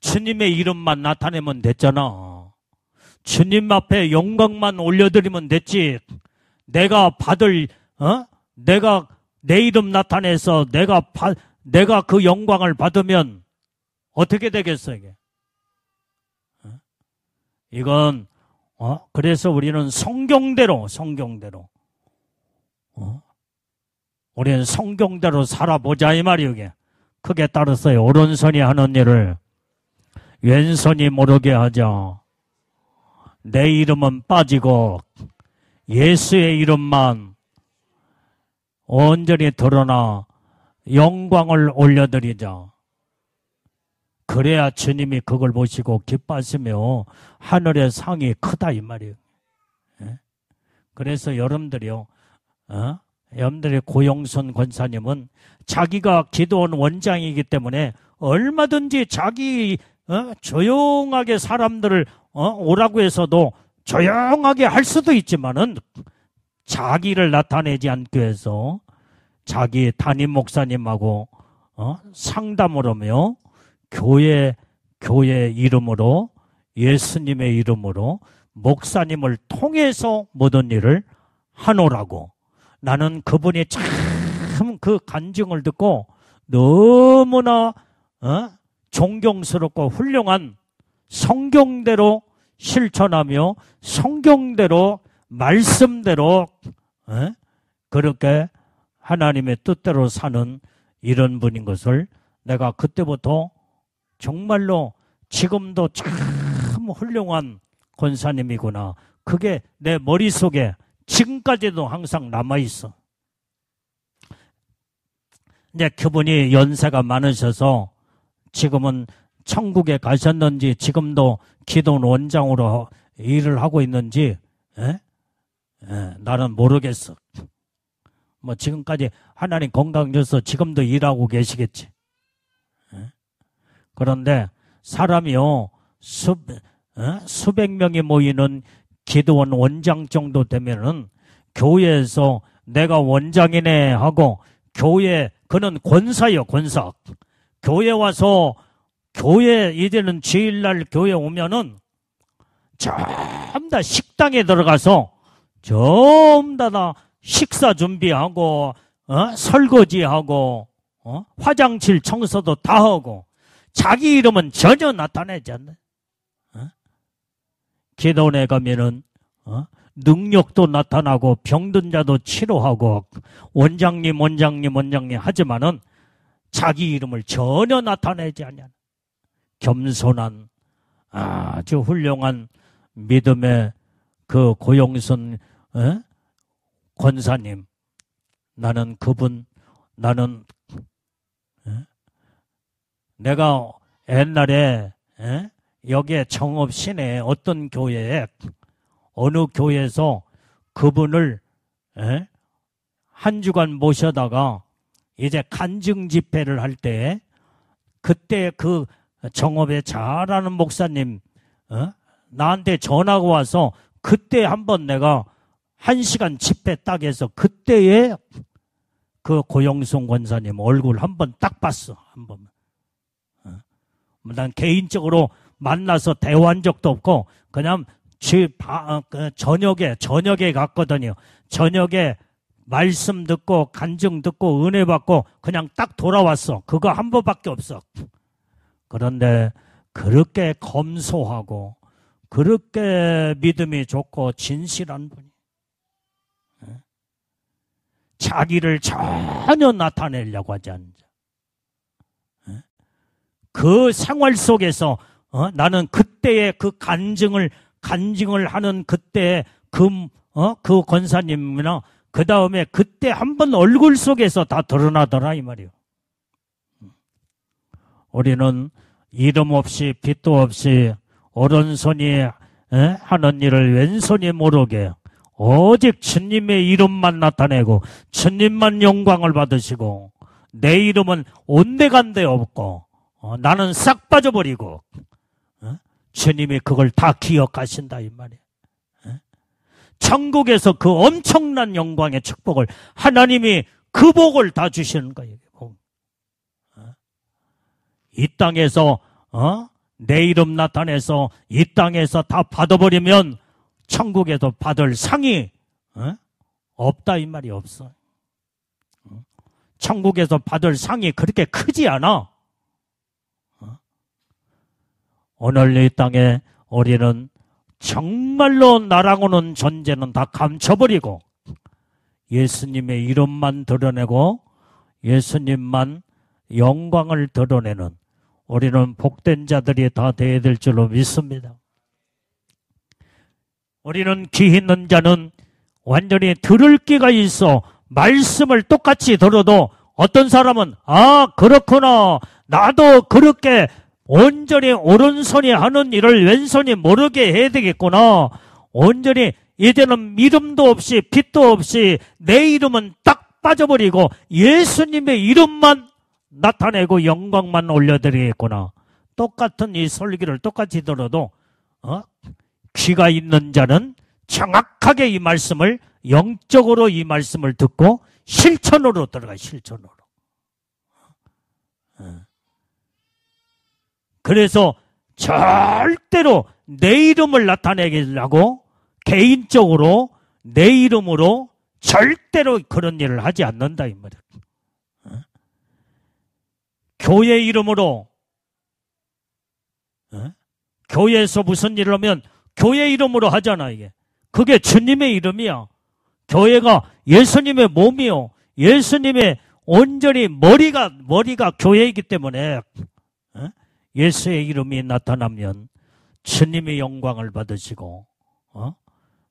주님의 이름만 나타내면 됐잖아. 주님 앞에 영광만 올려드리면 됐지. 내가 받을 내가 내 이름 나타내서 내가 그 영광을 받으면 어떻게 되겠어 이게? 이건 그래서 우리는 성경대로 우리는 성경대로 살아보자 이 말이에요. 이게 크게 따랐어요. 오른손이 하는 일을 왼손이 모르게 하자. 내 이름은 빠지고 예수의 이름만 온전히 드러나 영광을 올려드리자. 그래야 주님이 그걸 보시고 기뻐하시며 하늘의 상이 크다 이 말이에요. 그래서 여러분들이요, 여러분들의 고영선 권사님은 자기가 기도원 원장이기 때문에 얼마든지 자기 조용하게 사람들을 오라고 해서도 조용하게 할 수도 있지만은 자기를 나타내지 않기 위해서 자기 담임 목사님하고 상담을 하며 교회 이름으로 예수님의 이름으로 목사님을 통해서 모든 일을 하노라고. 나는 그분이 참 그 간증을 듣고 너무나 존경스럽고 훌륭한 성경대로 실천하며 성경대로 말씀대로 그렇게 하나님의 뜻대로 사는 이런 분인 것을 내가 그때부터 정말로 지금도 참 훌륭한 권사님이구나. 그게 내 머릿속에 지금까지도 항상 남아있어. 이제 그분이 연세가 많으셔서 지금은 천국에 가셨는지 지금도 기도원 원장으로 일을 하고 있는지 나는 모르겠어. 뭐 지금까지 하나님 건강 줘서 지금도 일하고 계시겠지. 그런데 사람이요 수백 명이 모이는 기도원 원장 정도 되면은 교회에서 내가 원장이네 하고 교회 그는 권사요 권사. 교회 와서 교회 이제는 주일날 교회 오면은 전부 다 식당에 들어가서 전부 다 식사 준비하고 설거지하고 화장실 청소도 다 하고 자기 이름은 전혀 나타내지 않네. 기도원에 가면은 능력도 나타나고 병든 자도 치료하고 원장님 하지만은 자기 이름을 전혀 나타내지 않냐. 겸손한 아주 훌륭한 믿음의 그 고용선 권사님. 나는 내가 옛날에 여기에 정읍 시내 어떤 교회에 어느 교회에서 그분을 한 주간 모셔다가 이제 간증 집회를 할 때 그때 그 정읍에 잘하는 목사님 나한테 전화가 와서 그때 한번 내가 1시간 집회 딱 해서 그때에 그 고영순 권사님 얼굴 한번 딱 봤어. 한번. 난 개인적으로 만나서 대화한 적도 없고 그냥 저녁에 갔거든요. 저녁에 말씀 듣고 간증 듣고 은혜 받고 그냥 딱 돌아왔어. 그거 한 번밖에 없어. 그런데 그렇게 검소하고 그렇게 믿음이 좋고 진실한 분이 자기를 전혀 나타내려고 하지 않는 자. 그 생활 속에서 나는 그때의 그 간증을 하는 그때 그 권사님이나 그 다음에 그때 한번 얼굴 속에서 다 드러나더라 이 말이요. 우리는 이름 없이 빛도 없이 오른손이 하는 일을 왼손이 모르게 오직 주님의 이름만 나타내고 주님만 영광을 받으시고 내 이름은 온데간데 없고 나는 싹 빠져버리고 주님이 그걸 다 기억하신다 이 말이에요. 천국에서 그 엄청난 영광의 축복을 하나님이 그 복을 다 주시는 거예요. 이 땅에서 내 이름 나타내서 이 땅에서 다 받아버리면 천국에도 받을 상이 없다 이 말이 없어. 천국에서 받을 상이 그렇게 크지 않아. 오늘 이 땅에 우리는 정말로 나라고는 존재는 다 감춰버리고 예수님의 이름만 드러내고 예수님만 영광을 드러내는 우리는 복된 자들이 다 되어야 될 줄로 믿습니다. 우리는 귀 있는 자는 완전히 들을 귀가 있어 말씀을 똑같이 들어도 어떤 사람은 그렇구나 나도 그렇게 온전히 오른손이 하는 일을 왼손이 모르게 해야 되겠구나. 온전히 이제는 믿음도 없이 빛도 없이 내 이름은 딱 빠져버리고 예수님의 이름만 나타내고 영광만 올려드리겠구나. 똑같은 이 설교를 똑같이 들어도 귀가 있는 자는 정확하게 이 말씀을 영적으로 이 말씀을 듣고 실천으로 들어가 실천으로. 그래서 절대로 내 이름을 나타내려고 개인적으로 내 이름으로 절대로 그런 일을 하지 않는다 이 말이야. 교회 이름으로 교회에서 무슨 일을 하면 교회 이름으로 하잖아 이게. 그게 주님의 이름이야. 교회가 예수님의 몸이요. 예수님의 온전히 머리가 교회이기 때문에 예수의 이름이 나타나면 주님의 영광을 받으시고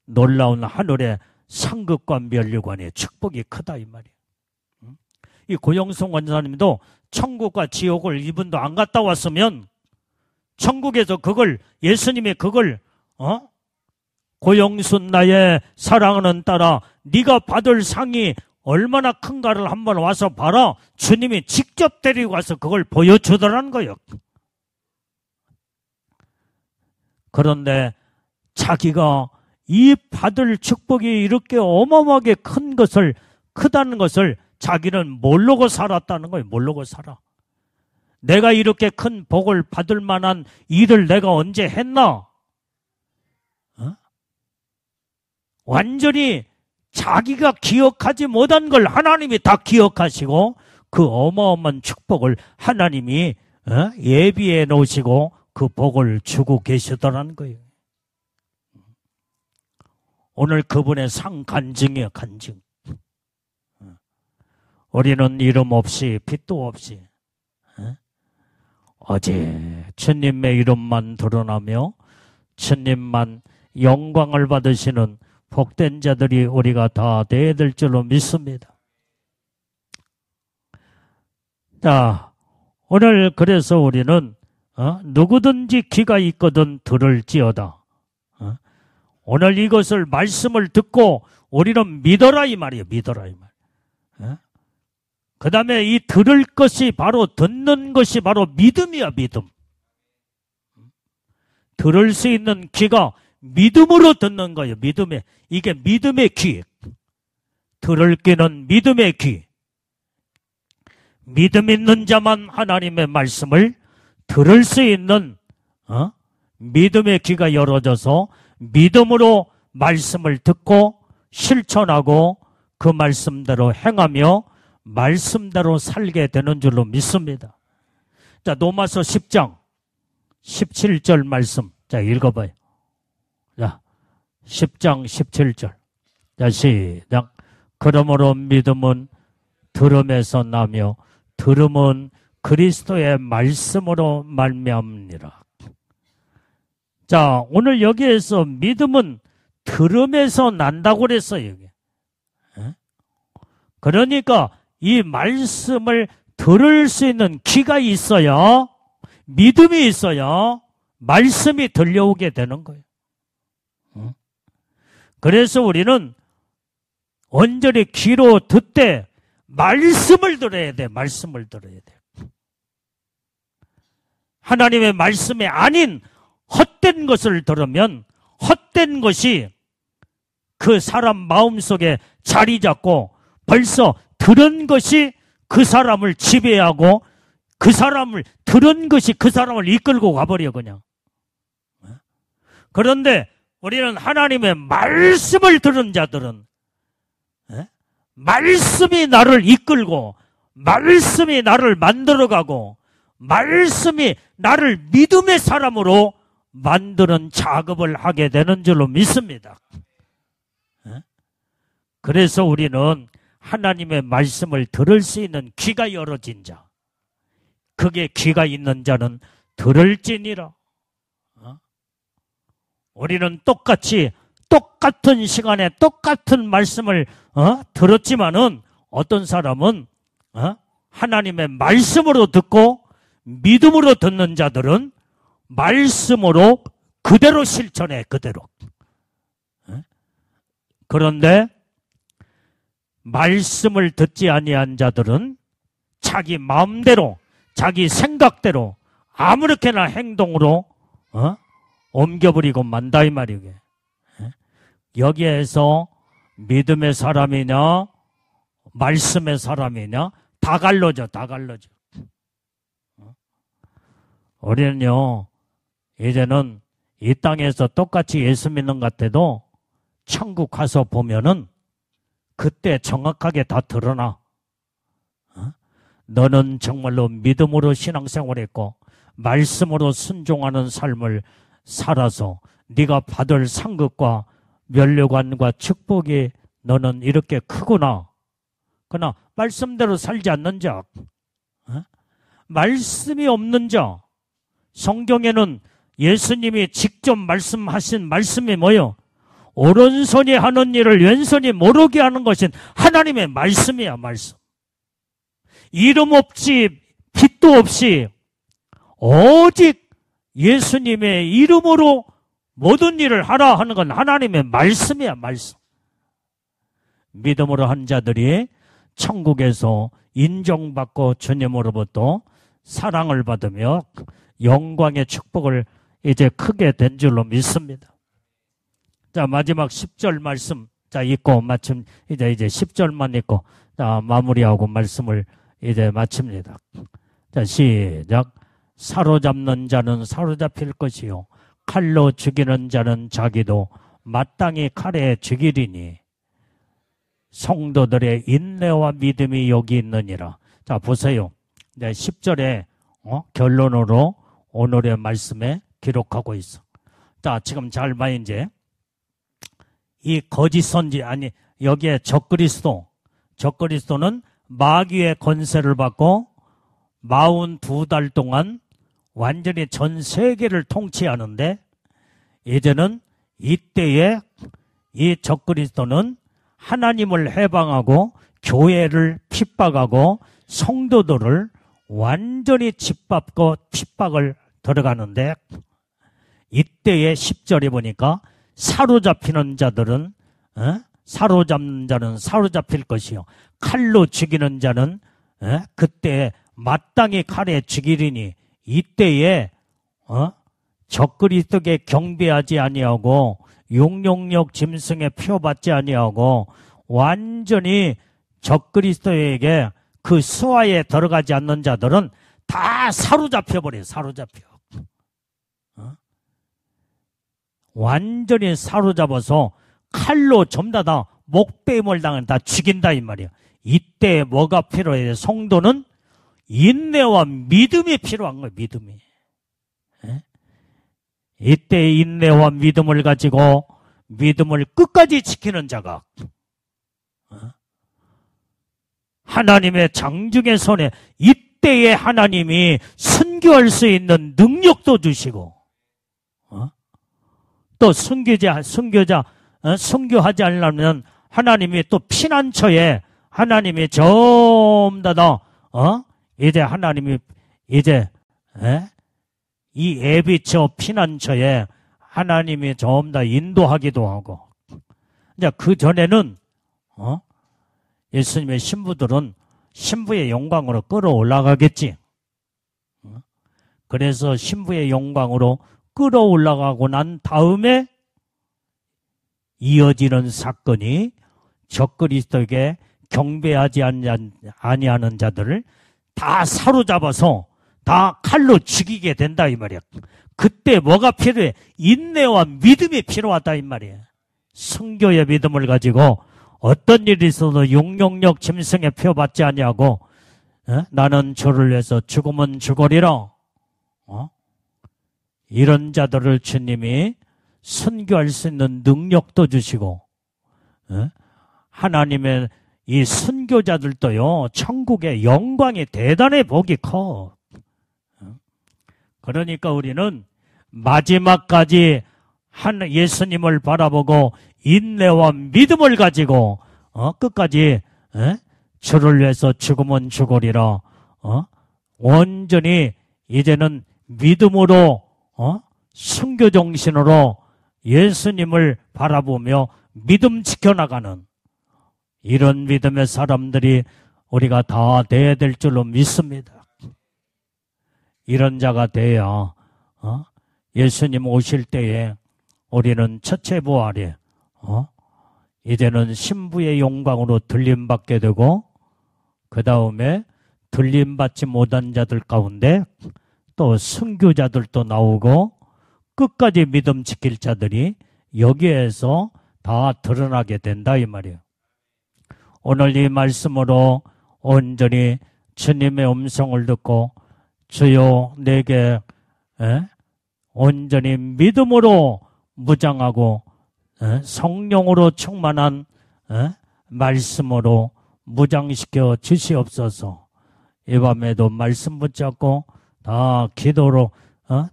놀라운 하늘의 상급과 면류관의 축복이 크다 이 말이에요. 이 고영성 원사님도 천국과 지옥을 이분도 안 갔다 왔으면 천국에서 그걸 예수님이 그걸 고영순 나의 사랑하는 딸아 네가 받을 상이 얼마나 큰가를 한번 와서 봐라. 주님이 직접 데리고 와서 그걸 보여주더라는 거예요. 그런데 자기가 이 받을 축복이 이렇게 어마어마하게 크다는 것을 자기는 모르고 살았다는 거예요. 모르고 살아. 내가 이렇게 큰 복을 받을 만한 일을 내가 언제 했나? 완전히 자기가 기억하지 못한 걸 하나님이 다 기억하시고 그 어마어마한 축복을 하나님이 예비해 놓으시고 그 복을 주고 계시더라는 거예요. 오늘 그분의 상 간증이에요. 간증. 우리는 이름 없이 빛도 없이 어제 주님의 이름만 드러나며 주님만 영광을 받으시는 복된 자들이 우리가 다 되어야 될 줄로 믿습니다. 자, 오늘 그래서 우리는 누구든지 귀가 있거든 들을지어다. 오늘 이것을 말씀을 듣고 우리는 믿어라 이 말이에요. 믿어라 이 말. 그 다음에 이 들을 것이 바로 듣는 것이 바로 믿음이야. 믿음. 들을 수 있는 귀가 믿음으로 듣는 거예요. 믿음에. 이게 믿음의 귀. 들을 귀는 믿음의 귀. 믿음 있는 자만 하나님의 말씀을 들을 수 있는 믿음의 귀가 열어져서 믿음으로 말씀을 듣고 실천하고 그 말씀대로 행하며 말씀대로 살게 되는 줄로 믿습니다. 자, 로마서 10장 17절 말씀. 자, 읽어봐요. 자, 10장 17절. 자, 시작. 그러므로 믿음은 들음에서 나며 들음은 그리스도의 말씀으로 말미암니라. 자, 오늘 여기에서 믿음은 들음에서 난다고 그랬어요. 여기. 그러니까 이 말씀을 들을 수 있는 귀가 있어야 믿음이 있어야 말씀이 들려오게 되는 거예요. 그래서 우리는 온전히 귀로 듣되 말씀을 들어야 돼. 말씀을 들어야 돼. 하나님의 말씀이 아닌 헛된 것을 들으면 헛된 것이 그 사람 마음속에 자리 잡고 벌써 들은 것이 그 사람을 지배하고 그 사람을 들은 것이 그 사람을 이끌고 가버려 그냥. 그런데 우리는 하나님의 말씀을 들은 자들은 말씀이 나를 이끌고 말씀이 나를 만들어가고 말씀이 나를 믿음의 사람으로 만드는 작업을 하게 되는 줄로 믿습니다. 그래서 우리는 하나님의 말씀을 들을 수 있는 귀가 열어진 자, 그게 귀가 있는 자는 들을지니라. 우리는 똑같은 시간에 똑같은 말씀을 들었지만은 어떤 사람은 하나님의 말씀으로 듣고 믿음으로 듣는 자들은 말씀으로 그대로 실천해, 그대로. 그런데 말씀을 듣지 아니한 자들은 자기 마음대로 자기 생각대로 아무렇게나 행동으로 옮겨버리고 만다 이 말이게. 여기에서 믿음의 사람이냐 말씀의 사람이냐 다 갈라져. 우리는요 이제는 이 땅에서 똑같이 예수 믿는 것 같아도 천국 가서 보면은 그때 정확하게 다 드러나. 너는 정말로 믿음으로 신앙생활했고 말씀으로 순종하는 삶을 살아서 네가 받을 상급과 면류관과 축복이 너는 이렇게 크구나. 그러나 말씀대로 살지 않는 자, 말씀이 없는 자, 성경에는 예수님이 직접 말씀하신 말씀이 뭐예요? 오른손이 하는 일을 왼손이 모르게 하는 것은 하나님의 말씀이야, 말씀. 이름 없이 빛도 없이 오직 예수님의 이름으로 모든 일을 하라 하는 건 하나님의 말씀이야, 말씀. 믿음으로 한 자들이 천국에서 인정받고 주님으로부터 사랑을 받으며 영광의 축복을 이제 크게 된 줄로 믿습니다. 자, 마지막 10절 말씀 읽고 마침 이제 10절만 읽고 마무리하고 말씀을 이제 마칩니다. 자, 시작. 사로잡는 자는 사로잡힐 것이요 칼로 죽이는 자는 자기도 마땅히 칼에 죽이리니 성도들의 인내와 믿음이 여기 있느니라. 자, 보세요. 네, 10절에 결론으로 오늘의 말씀에 기록하고 있어. 자, 지금 잘 봐. 이제 이 거짓 선지, 아니 여기에 적그리스도는 마귀의 권세를 받고 42달 동안 완전히 전 세계를 통치하는데, 이제는 이때에 이 적그리스도는 하나님을 해방하고 교회를 핍박하고 성도들을 완전히 짓밟고 핍박을 들어가는데, 이때의 10절에 보니까 사로잡히는 자들은 사로잡는 자는 사로잡힐 것이요 칼로 죽이는 자는 그때 마땅히 칼에 죽이리니, 이때에 적그리스도께 경배하지 아니하고 용용력 짐승에 표받지 아니하고 완전히 적그리스도에게 그 수하에 들어가지 않는 자들은 다 사로잡혀버려요. 사로잡혀. 완전히 사로잡아서 칼로 전부 다 목베임을 당한 다 죽인다 이 말이야. 이때 뭐가 필요해? 성도는 인내와 믿음이 필요한 거예요. 믿음이. 이때 인내와 믿음을 가지고 믿음을 끝까지 지키는 자가 하나님의 장중의 손에 이때에 하나님이 순교할 수 있는 능력도 주시고, 또 순교하지 않으려면 하나님이 또 피난처에 하나님이 전부 다 이제 하나님이 이제 이 예비처 피난처에 하나님이 좀 더 인도하기도 하고, 이제 그 전에는 예수님의 신부들은 신부의 영광으로 끌어올라가겠지. 그래서 신부의 영광으로 끌어올라가고 난 다음에 이어지는 사건이 적그리스도에게 경배하지 아니하는 자들을 다 사로잡아서 다 칼로 죽이게 된다 이 말이야. 그때 뭐가 필요해? 인내와 믿음이 필요하다 이 말이야. 성교의 믿음을 가지고 어떤 일이 있어도 용용력 짐승에 표받지 아니하고 나는 주를 위해서 죽으면 죽으리라. 이런 자들을 주님이 선교할 수 있는 능력도 주시고, 하나님의 이 선교자들도요, 천국의 영광이 대단히 복이 커. 그러니까 우리는 마지막까지 예수님을 바라보고 인내와 믿음을 가지고 끝까지 주를 위해서 죽으면 죽으리라. 온전히 이제는 믿음으로 순교 정신으로 예수님을 바라보며 믿음 지켜나가는 이런 믿음의 사람들이 우리가 다 돼야 될 줄로 믿습니다. 이런 자가 돼야 예수님 오실 때에 우리는 첫째 부활에 이제는 신부의 영광으로 들림받게 되고, 그 다음에 들림받지 못한 자들 가운데 또 순교자들도 나오고 끝까지 믿음 지킬 자들이 여기에서 다 드러나게 된다 이 말이에요. 오늘 이 말씀으로 온전히 주님의 음성을 듣고 주여 내게 온전히 믿음으로 무장하고 성령으로 충만한 말씀으로 무장시켜 주시옵소서. 이 밤에도 말씀 붙잡고 다 기도로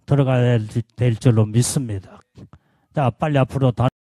들어가야 될 줄로 믿습니다. 자, 빨리 앞으로